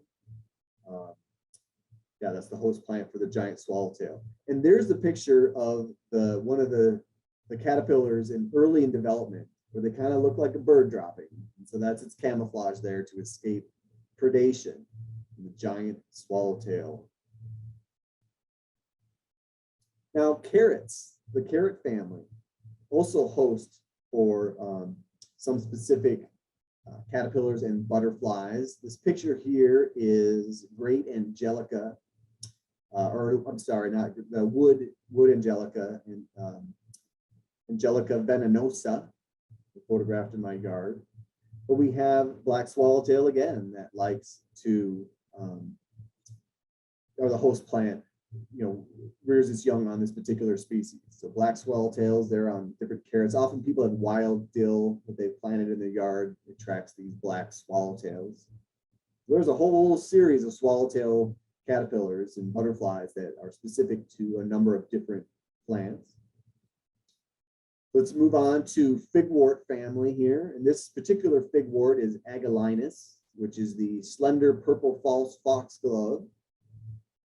That's the host plant for the giant swallowtail. And there's the picture of one of the caterpillars early in development, where they kind of look like a bird dropping. And so that's its camouflage there to escape predation. The giant swallowtail. Now, carrots, the carrot family, also host for some specific caterpillars and butterflies. This picture here is great angelica, not the wood angelica, and Angelica venenosa, photographed in my yard. But we have black swallowtail again that likes to, or the host plant, rears its young on this particular species. So black swallowtails, they're on different carrots. Often people have wild dill that they've planted in their yard. It attracts these black swallowtails. There's a whole series of swallowtail caterpillars and butterflies that are specific to a number of different plants. Let's move on to figwort family here. And this particular figwort is Agellinus, which is the slender purple false foxglove.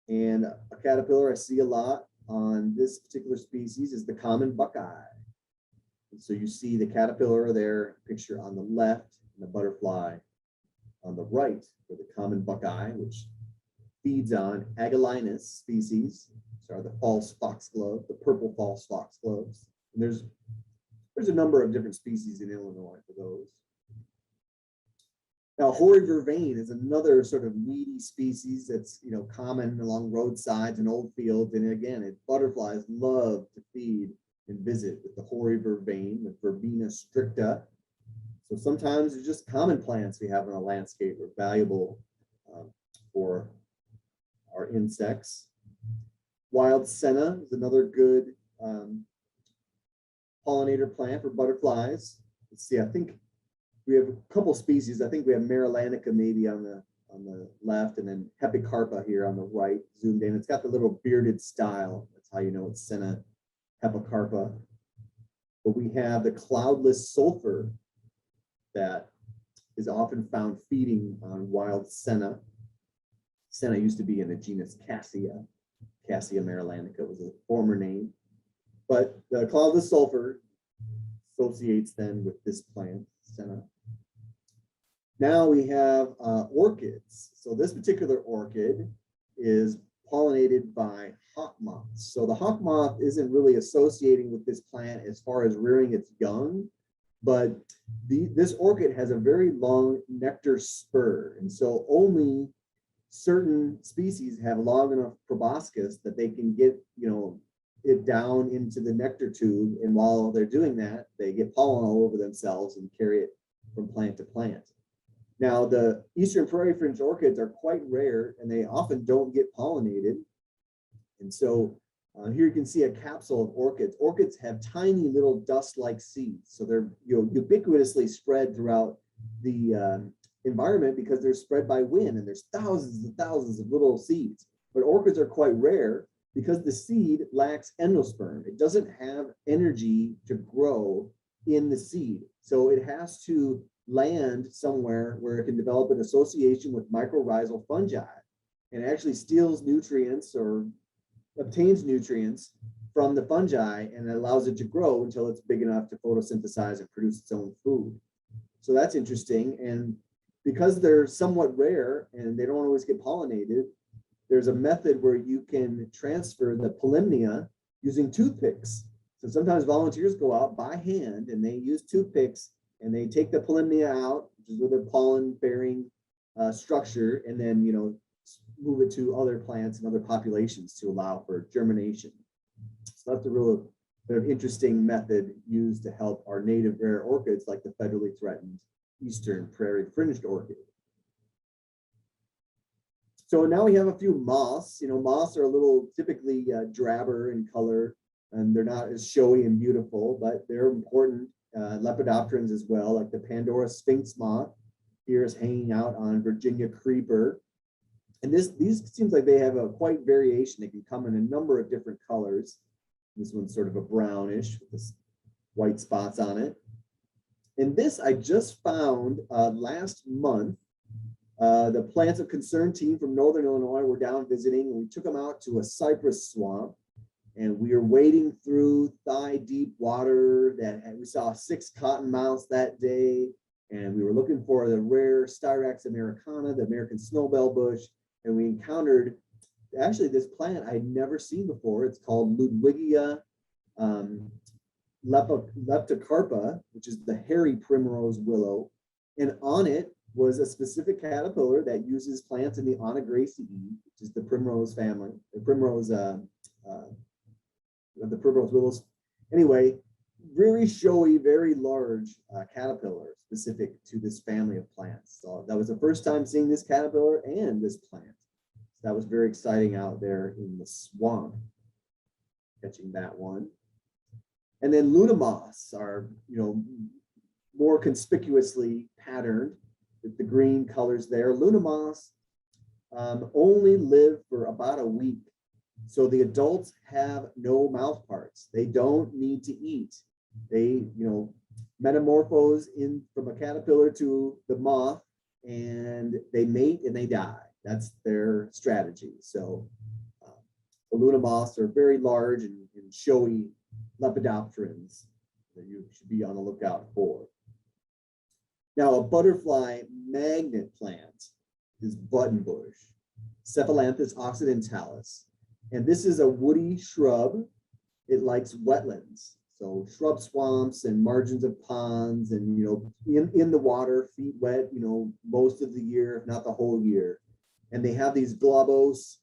And a caterpillar I see a lot on this particular species is the common buckeye. And so you see the caterpillar there, picture on the left, and the butterfly on the right for the common buckeye, which feeds on Agellinus species. These are the false foxglove, the purple false foxgloves. And there's a number of different species in Illinois for those. Now, hoary vervain is another sort of weedy species that's common along roadsides and old fields. And again, butterflies love to feed and visit with the hoary vervain, the Verbena stricta. So sometimes it's just common plants we have in a landscape are valuable for our insects. Wild senna is another good pollinator plant for butterflies. Let's see, I think we have a couple species. I think we have Marillanica maybe on the left, and then Hepicarpa here on the right, zoomed in. It's got the little bearded style. That's how you know it's Senna Hepicarpa. But we have the cloudless sulfur that is often found feeding on wild senna. Senna used to be in the genus Cassia. Cassia marillanica was a former name. But the cloudless sulfur associates then with this plant, senna. Now we have orchids. So this particular orchid is pollinated by hawk moths. So the hawk moth isn't really associating with this plant as far as rearing its young, but this orchid has a very long nectar spur. And so only certain species have long enough proboscis that they can get, it down into the nectar tube. And while they're doing that, they get pollen all over themselves and carry it from plant to plant. Now, the eastern prairie fringe orchids are quite rare and they often don't get pollinated. And so here you can see a capsule of orchids. Orchids have tiny little dust-like seeds. So they're ubiquitously spread throughout the environment because they're spread by wind, and there's thousands and thousands of little seeds. But orchids are quite rare because the seed lacks endosperm. It doesn't have energy to grow in the seed. So it has to land somewhere where it can develop an association with mycorrhizal fungi, and actually steals nutrients or obtains nutrients from the fungi, and it allows it to grow until it's big enough to photosynthesize and produce its own food. So that's interesting. And because they're somewhat rare and they don't always get pollinated, there's a method where you can transfer the polymnia using toothpicks. So sometimes volunteers go out by hand and they use toothpicks and they take the polymnia out, which is with a pollen bearing structure, and then, move it to other plants and other populations to allow for germination. So that's a real interesting method used to help our native rare orchids like the federally threatened eastern prairie fringed orchid. So now we have a few moths. Moths are a little typically drabber in color, and they're not as showy and beautiful, but they're important. Lepidopterans as well, like the Pandora sphinx moth here is hanging out on Virginia creeper. And these seems like they have a quite variation. They can come in a number of different colors. This one's sort of a brownish with this white spots on it. And this I just found last month. The Plants of Concern team from Northern Illinois were down visiting, and we took them out to a cypress swamp. And we were wading through thigh-deep water we saw 6 cottonmouths that day. And we were looking for the rare Styrax americana, the American snowbell bush. And we encountered actually this plant I'd never seen before. It's called Ludwigia leptocarpa, which is the hairy primrose willow. And on it was a specific caterpillar that uses plants in the Onagraceae, which is the primrose family, the primrose willows. Anyway, very showy, very large caterpillar specific to this family of plants. So that was the first time seeing this caterpillar and this plant. So that was very exciting out there in the swamp, catching that one. And then Luna moths are, more conspicuously patterned with the green colors there. Luna moths only live for about a week. So the adults have no mouth parts. They don't need to eat. They, metamorphose from a caterpillar to the moth, and they mate and they die. That's their strategy. So the Luna moths are very large and showy lepidopterans that you should be on the lookout for. Now, a butterfly magnet plant is buttonbush, Cephalanthus occidentalis. And this is a woody shrub. It likes wetlands. So shrub swamps and margins of ponds and, in the water, feet wet, most of the year, if not the whole year. And they have these globose,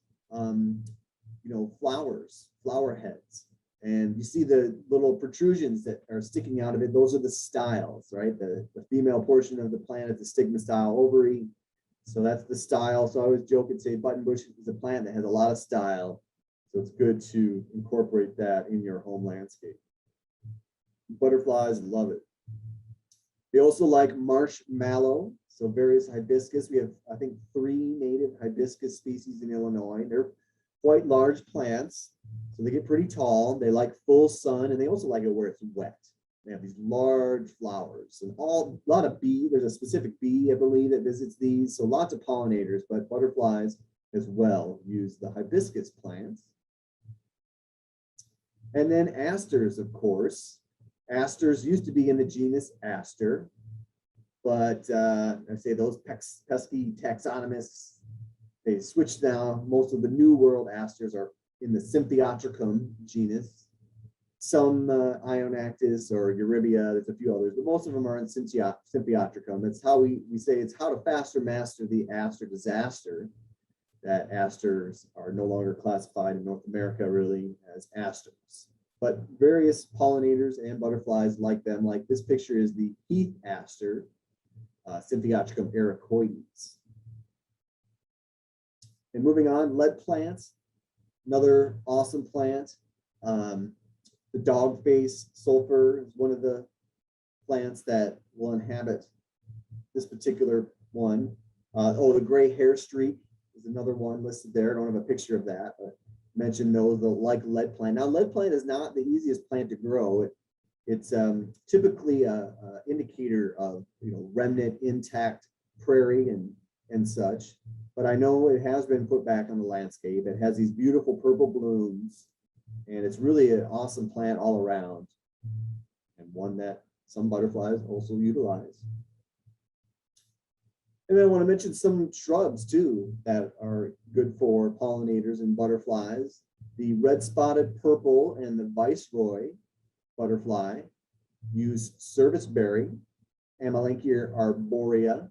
flower heads. And you see the little protrusions that are sticking out of it. Those are the styles, right? The female portion of the plant is the stigma style ovary. So that's the style. So I always joke and say buttonbush is a plant that has a lot of style. So it's good to incorporate that in your home landscape. Butterflies love it. They also like marshmallow. So various hibiscus. We have, I think, 3 native hibiscus species in Illinois. They're quite large plants. So they get pretty tall. They like full sun, and they also like it where it's wet. They have these large flowers and a lot of bees. There's a specific bee, I believe, that visits these. So lots of pollinators, but butterflies as well use the hibiscus plants. And then asters, of course. Asters used to be in the genus Aster, but I say those pesky taxonomists, they switched now. Most of the New World asters are in the Symphyotricum genus. Some Ionactis or Eurybia, there's a few others, but most of them are in Symphyotricum. That's how we say it's how to faster master the aster disaster, that asters are no longer classified in North America really as asters. But various pollinators and butterflies like them. Like this picture is the heath aster. Symphyoticum ericoides. And moving on, lead plants, another awesome plant. The dog face sulfur is one of the plants that will inhabit this particular one. The gray hair streak is another one listed there. I don't have a picture of that, but mentioned those, the like lead plant. Now, lead plant is not the easiest plant to grow. It's typically a indicator of remnant intact prairie and such. But I know it has been put back on the landscape. It has these beautiful purple blooms, and it's really an awesome plant all around, and one that some butterflies also utilize. And then I want to mention some shrubs too that are good for pollinators and butterflies. The red spotted purple and the viceroy butterfly use serviceberry, Amelanchier arborea.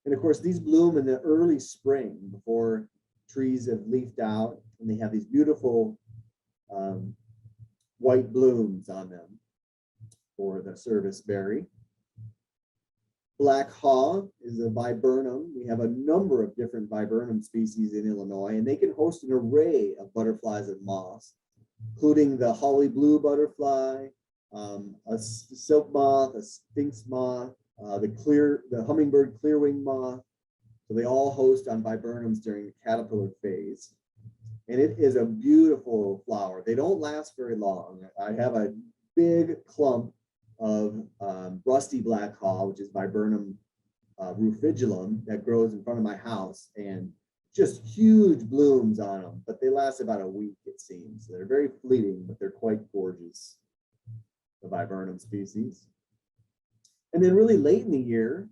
And of course, these bloom in the early spring before trees have leafed out, and they have these beautiful white blooms on them for the serviceberry. Black haw is a viburnum. We have a number of different viburnum species in Illinois, and they can host an array of butterflies and moths, including the holly blue butterfly, a silk moth, a sphinx moth, the hummingbird clearwing moth. So they all host on viburnums during the caterpillar phase. And it is a beautiful flower. They don't last very long. I have a big clump of rusty black haw, which is Viburnum rufigelum, that grows in front of my house, and just huge blooms on them, but they last about a week, it seems. They're very fleeting, but they're quite gorgeous, the Viburnum species. And then really late in the year,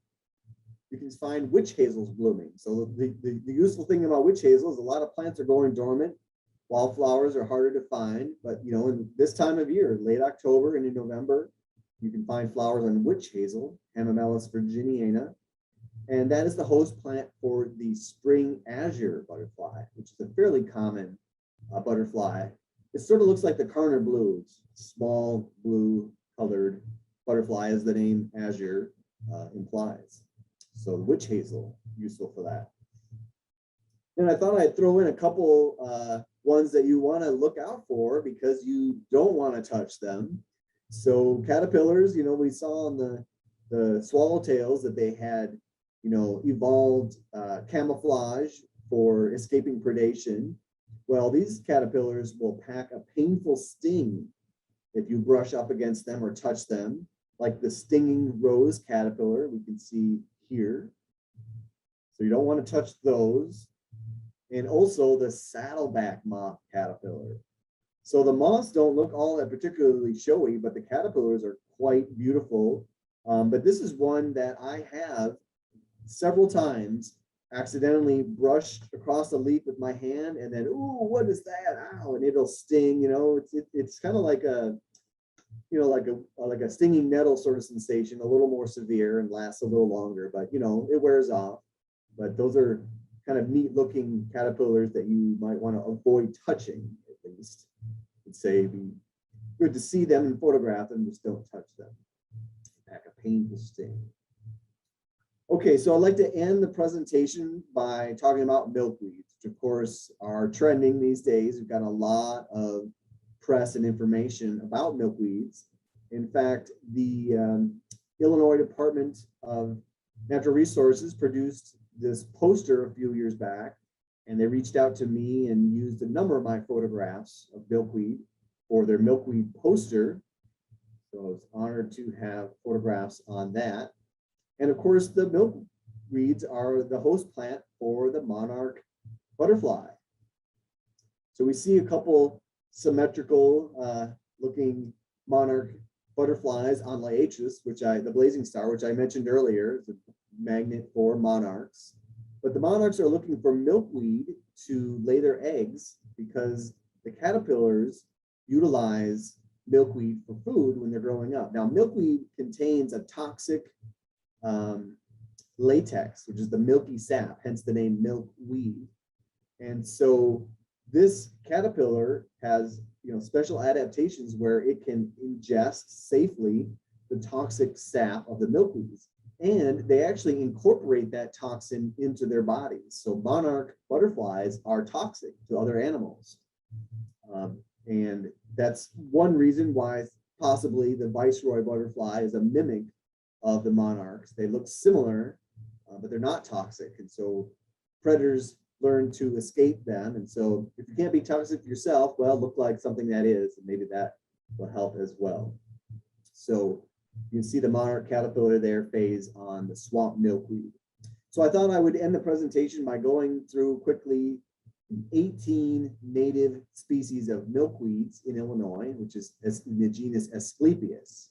you can find witch hazels blooming. So the useful thing about witch hazel is a lot of plants are going dormant. Wildflowers are harder to find, but in this time of year, late October and in November, you can find flowers on witch hazel, Hamamelis virginiana, and that is the host plant for the spring azure butterfly, which is a fairly common butterfly. It sort of looks like the Carner blues, small blue colored butterfly, as the name azure implies. So witch hazel, useful for that. And I thought I'd throw in a couple ones that you want to look out for because you don't want to touch them. So caterpillars, we saw on the swallowtails that they had, evolved camouflage for escaping predation. Well, these caterpillars will pack a painful sting if you brush up against them or touch them, like the stinging rose caterpillar we can see here. So you don't want to touch those. And also the saddleback moth caterpillar. So the moths don't look all that particularly showy, but the caterpillars are quite beautiful. But this is one that I have several times accidentally brushed across a leaf with my hand, and then, ooh, what is that? Ow, and it'll sting. It's kind of like a, like a stinging nettle sort of sensation, a little more severe and lasts a little longer, but it wears off. But those are kind of neat looking caterpillars that you might want to avoid touching, at least. I'd say it'd be good to see them and photograph them, just don't touch them. Pack a painful sting. Okay, so I'd like to end the presentation by talking about milkweeds, which of course are trending these days. We've got a lot of press and information about milkweeds. In fact, the Illinois Department of Natural Resources produced this poster a few years back, and they reached out to me and used a number of my photographs of milkweed for their milkweed poster. So I was honored to have photographs on that. And of course, the milkweeds are the host plant for the monarch butterfly. So we see a couple symmetrical looking monarch butterflies on Liacheus, the blazing star, which I mentioned earlier, is a magnet for monarchs. But the monarchs are looking for milkweed to lay their eggs because the caterpillars utilize milkweed for food when they're growing up. Now, milkweed contains a toxic latex, which is the milky sap, hence the name milkweed. And so this caterpillar has special adaptations where it can ingest safely the toxic sap of the milkweeds. And they actually incorporate that toxin into their bodies. So monarch butterflies are toxic to other animals. And that's one reason why possibly the viceroy butterfly is a mimic of the monarchs. They look similar, but they're not toxic. And so predators learn to escape them. And so if you can't be toxic yourself, well, look like something that is, and maybe that will help as well. So you can see the monarch caterpillar there phase on the swamp milkweed. So I thought I would end the presentation by going through quickly 18 native species of milkweeds in Illinois, which is in the genus Asclepias.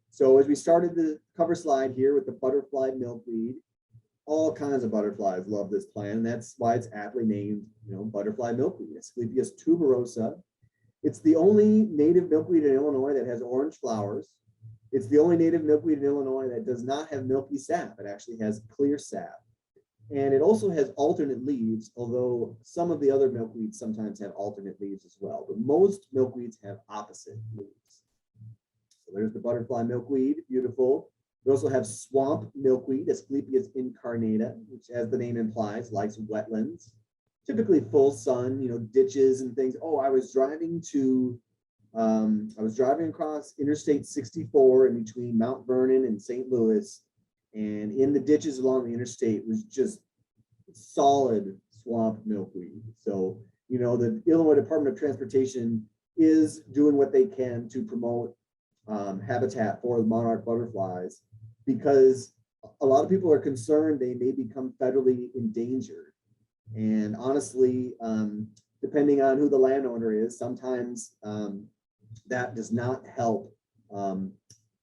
So as we started the cover slide here with the butterfly milkweed, all kinds of butterflies love this plant, and that's why it's aptly named, butterfly milkweed, Asclepias tuberosa. It's the only native milkweed in Illinois that has orange flowers. It's the only native milkweed in Illinois that does not have milky sap. It actually has clear sap. And it also has alternate leaves, although some of the other milkweeds sometimes have alternate leaves as well. But most milkweeds have opposite leaves. So there's the butterfly milkweed, beautiful. We also have swamp milkweed, Asclepias incarnata, which, as the name implies, likes wetlands, typically full sun, ditches and things. Oh, I was driving across Interstate 64 in between Mount Vernon and St. Louis, and in the ditches along the interstate was just solid swamp milkweed. So, the Illinois Department of Transportation is doing what they can to promote habitat for the monarch butterflies, because a lot of people are concerned they may become federally endangered. And honestly, depending on who the landowner is, sometimes that does not help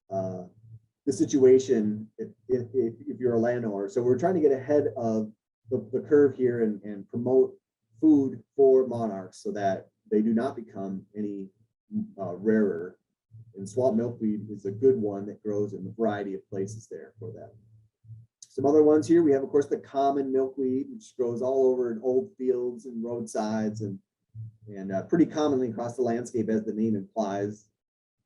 the situation if you're a landowner. So we're trying to get ahead of the curve here and promote food for monarchs so that they do not become any rarer. And swamp milkweed is a good one that grows in a variety of places there for that. Some other ones here, we have, of course, the common milkweed, which grows all over in old fields and roadsides and pretty commonly across the landscape, as the name implies.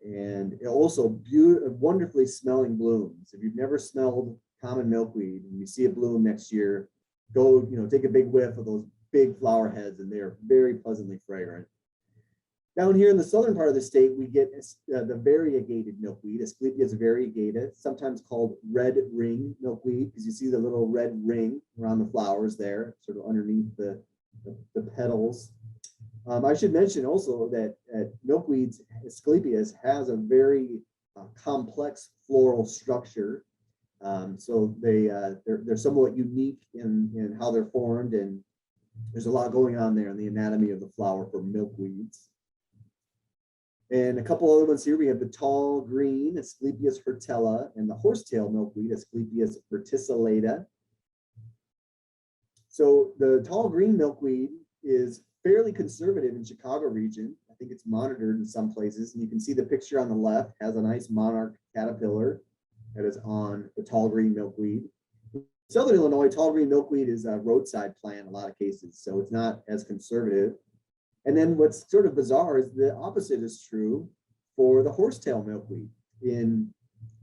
And it also wonderfully smelling blooms. If you've never smelled common milkweed and you see it bloom next year, go, take a big whiff of those big flower heads, and they are very pleasantly fragrant. Down here in the southern part of the state, we get the variegated milkweed, Asclepias variegata, sometimes called red ring milkweed, because you see the little red ring around the flowers there, sort of underneath the petals. I should mention also that milkweeds, Asclepias, has a very complex floral structure. So they're somewhat unique in how they're formed, and there's a lot going on there in the anatomy of the flower for milkweeds. And a couple other ones here. We have the tall green, Asclepias hurtella, and the horsetail milkweed, Asclepias verticillata. So the tall green milkweed is fairly conservative in Chicago region. I think it's monitored in some places. And you can see the picture on the left has a nice monarch caterpillar that is on the tall green milkweed. In Southern Illinois, tall green milkweed is a roadside plant in a lot of cases, so it's not as conservative. And then what's sort of bizarre is the opposite is true for the horsetail milkweed. In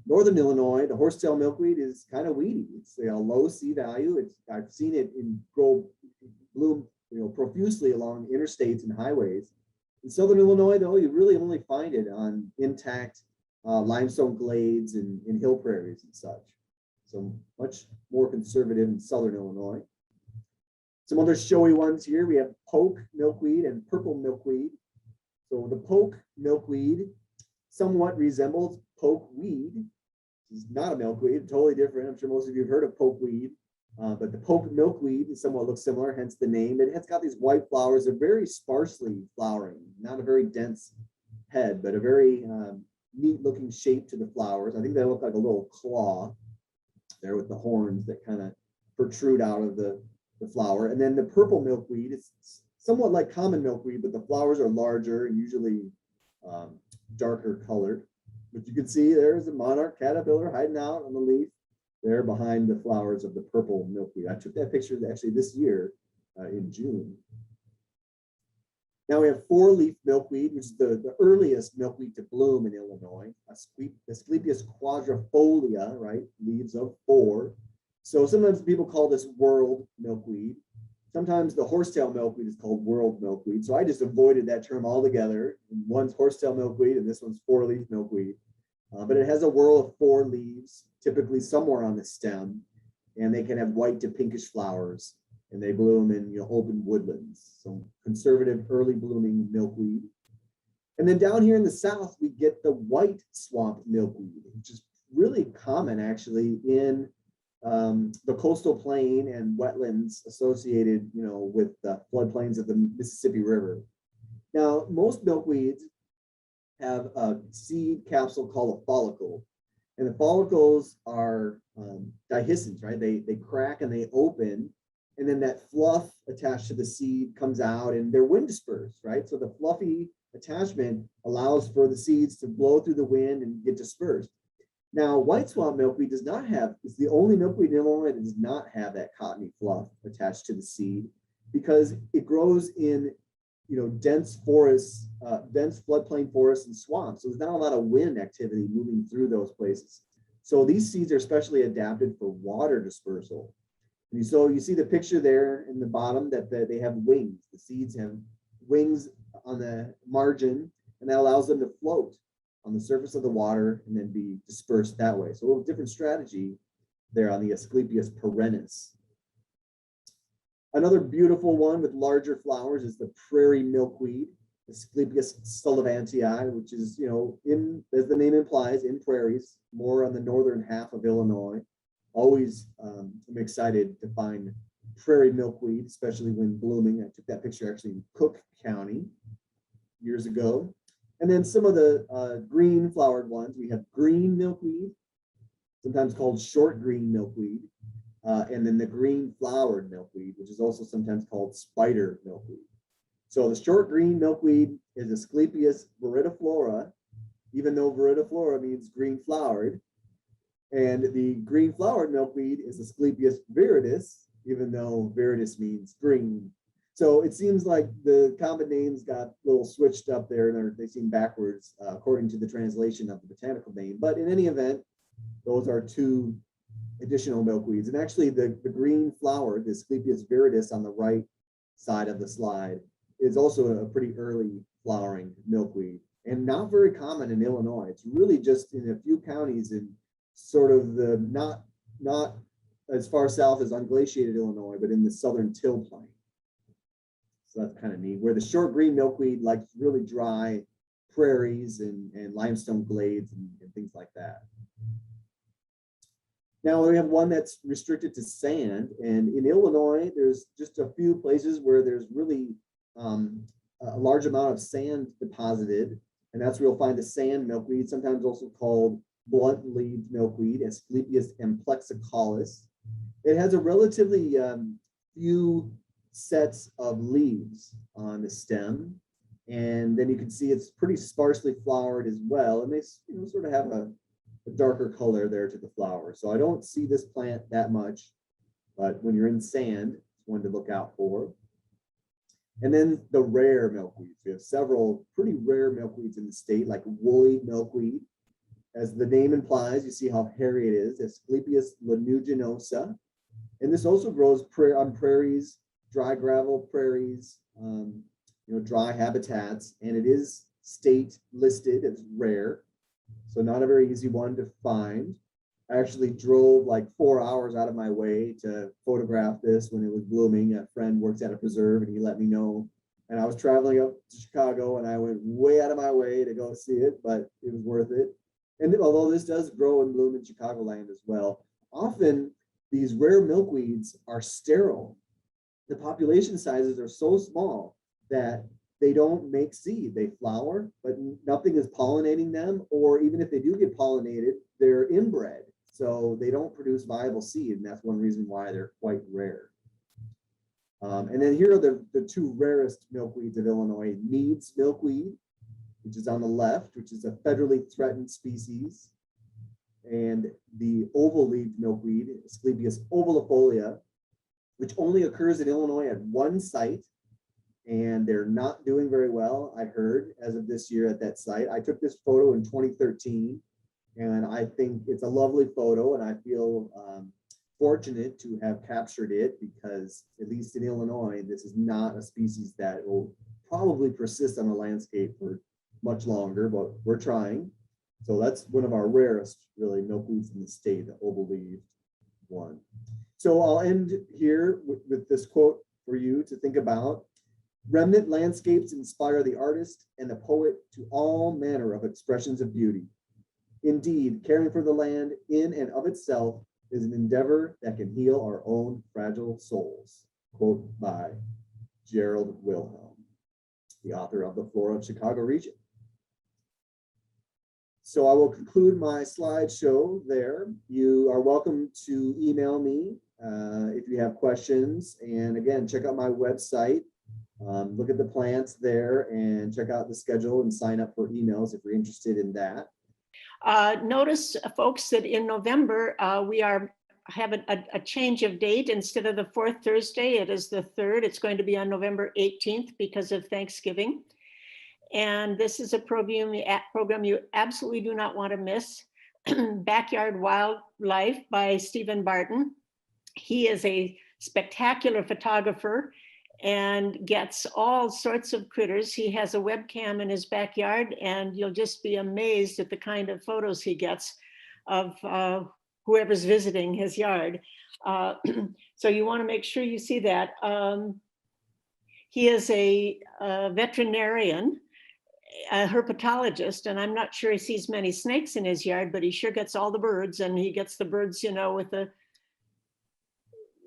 Northern Illinois, the horsetail milkweed is kind of weedy. It's a low C value. I've seen it bloom profusely along interstates and highways. In Southern Illinois, though, you really only find it on intact limestone glades and in hill prairies and such. So much more conservative in Southern Illinois. Some other showy ones here. We have poke milkweed and purple milkweed. So the poke milkweed somewhat resembles pokeweed. It's not a milkweed, totally different. I'm sure most of you have heard of pokeweed, but the poke milkweed somewhat looks similar, hence the name. It has got these white flowers. They're very sparsely flowering, not a very dense head, but a very neat looking shape to the flowers. I think they look like a little claw there with the horns that kind of protrude out of the flower. And then the purple milkweed is somewhat like common milkweed, but the flowers are larger and usually darker colored. But you can see there's a monarch caterpillar hiding out on the leaf there behind the flowers of the purple milkweed. I took that picture actually this year in June. Now we have four-leaf milkweed, which is the earliest milkweed to bloom in Illinois. Asclepias quadrifolia, right? Leaves of four. So sometimes people call this world milkweed. Sometimes the horsetail milkweed is called world milkweed. So I just avoided that term altogether. One's horsetail milkweed and this one's four-leaf milkweed. But it has a whorl of four leaves, typically somewhere on the stem, and they can have white to pinkish flowers, and they bloom in open woodlands. So conservative early blooming milkweed. And then down here in the south, we get the white swamp milkweed, which is really common actually in the coastal plain and wetlands associated, with the floodplains of the Mississippi River. Now, most milkweeds have a seed capsule called a follicle, and the follicles are dehiscent, right? They crack and they open, and then that fluff attached to the seed comes out, and they're wind dispersed, right? So the fluffy attachment allows for the seeds to blow through the wind and get dispersed. Now, white swamp milkweed does not have, it's the only milkweed in Illinois that does not have that cottony fluff attached to the seed, because it grows in, dense forests, dense floodplain forests and swamps. So there's not a lot of wind activity moving through those places. So these seeds are specially adapted for water dispersal. And so you see the picture there in the bottom that they have wings. The seeds have wings on the margin, and that allows them to float on the surface of the water and then be dispersed that way. So a little different strategy there on the Asclepias perennis. Another beautiful one with larger flowers is the prairie milkweed, Asclepias sullivantii, which is, as the name implies, in prairies, more on the northern half of Illinois. Always I'm excited to find prairie milkweed, especially when blooming. I took that picture actually in Cook County years ago. And then some of the green flowered ones, we have green milkweed, sometimes called short green milkweed, and then the green flowered milkweed, which is also sometimes called spider milkweed. So the short green milkweed is Asclepias viridiflora, even though viridiflora means green flowered. And the green flowered milkweed is Asclepias viridis, even though viridis means green. So it seems like the common names got a little switched up there, and they seem backwards according to the translation of the botanical name. But in any event, those are two additional milkweeds. And actually the green flower, the Asclepias viridis on the right side of the slide, is also a pretty early flowering milkweed and not very common in Illinois. It's really just in a few counties in sort of the not as far south as unglaciated Illinois, but in the southern till plain. So that's kind of neat, where the short green milkweed likes really dry prairies and limestone glades and things like that. Now we have one that's restricted to sand, and in Illinois, there's just a few places where there's really a large amount of sand deposited, and that's where you'll find the sand milkweed, sometimes also called blunt-leaved milkweed, Asclepias amplexicalis. It has a relatively few sets of leaves on the stem, and then you can see it's pretty sparsely flowered as well, and they sort of have a darker color there to the flower. So I don't see this plant that much, but when you're in sand, it's one to look out for. And then the rare milkweeds. We have several pretty rare milkweeds in the state, like woolly milkweed. As the name implies, you see how hairy it is, Asclepias lanuginosa. And this also grows on prairies, dry gravel prairies, dry habitats, and it is state listed as rare. So not a very easy one to find. I actually drove like 4 hours out of my way to photograph this when it was blooming. A friend works at a preserve and he let me know. And I was traveling up to Chicago and I went way out of my way to go see it, but it was worth it. And although this does grow and bloom in Chicagoland as well, often these rare milkweeds are sterile. The population sizes are so small that they don't make seed. They flower, but nothing is pollinating them, or even if they do get pollinated, they're inbred. So they don't produce viable seed, and that's one reason why they're quite rare. And then here are the two rarest milkweeds of Illinois: Mead's milkweed, which is on the left, which is a federally threatened species, and the oval-leaved milkweed, Asclepias ovalifolia, which only occurs in Illinois at one site, and they're not doing very well, I heard, as of this year at that site. I took this photo in 2013, and I think it's a lovely photo, and I feel fortunate to have captured it because, at least in Illinois, this is not a species that will probably persist on the landscape for much longer, but we're trying. So that's one of our rarest, really, milkweeds in the state, the oval-leaved one. So I'll end here with this quote for you to think about. Remnant landscapes inspire the artist and the poet to all manner of expressions of beauty. Indeed, caring for the land in and of itself is an endeavor that can heal our own fragile souls. Quote by Gerald Wilhelm, the author of The Flora of Chicago Region. So I will conclude my slideshow there. You are welcome to email me if you have questions. And again, check out my website. Look at the plants there and check out the schedule and sign up for emails if you're interested in that.
Notice, folks, that in November, we have a change of date. Instead of the fourth Thursday, it is the 3rd. It's going to be on November 18th because of Thanksgiving. And this is a program you absolutely do not want to miss. Backyard Wildlife by Stephen Barton. He is a spectacular photographer and gets all sorts of critters. He has a webcam in his backyard, and you'll just be amazed at the kind of photos he gets of whoever's visiting his yard. So you want to make sure you see that. He is a veterinarian, a herpetologist, and I'm not sure he sees many snakes in his yard, but he sure gets all the birds, and he gets the birds, you know, with the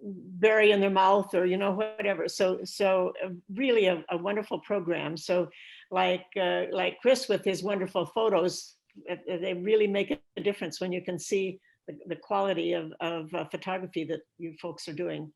berry in their mouth or, you know, whatever. So really a wonderful program. So like Chris with his wonderful photos, they really make a difference when you can see the quality of photography that you folks are doing.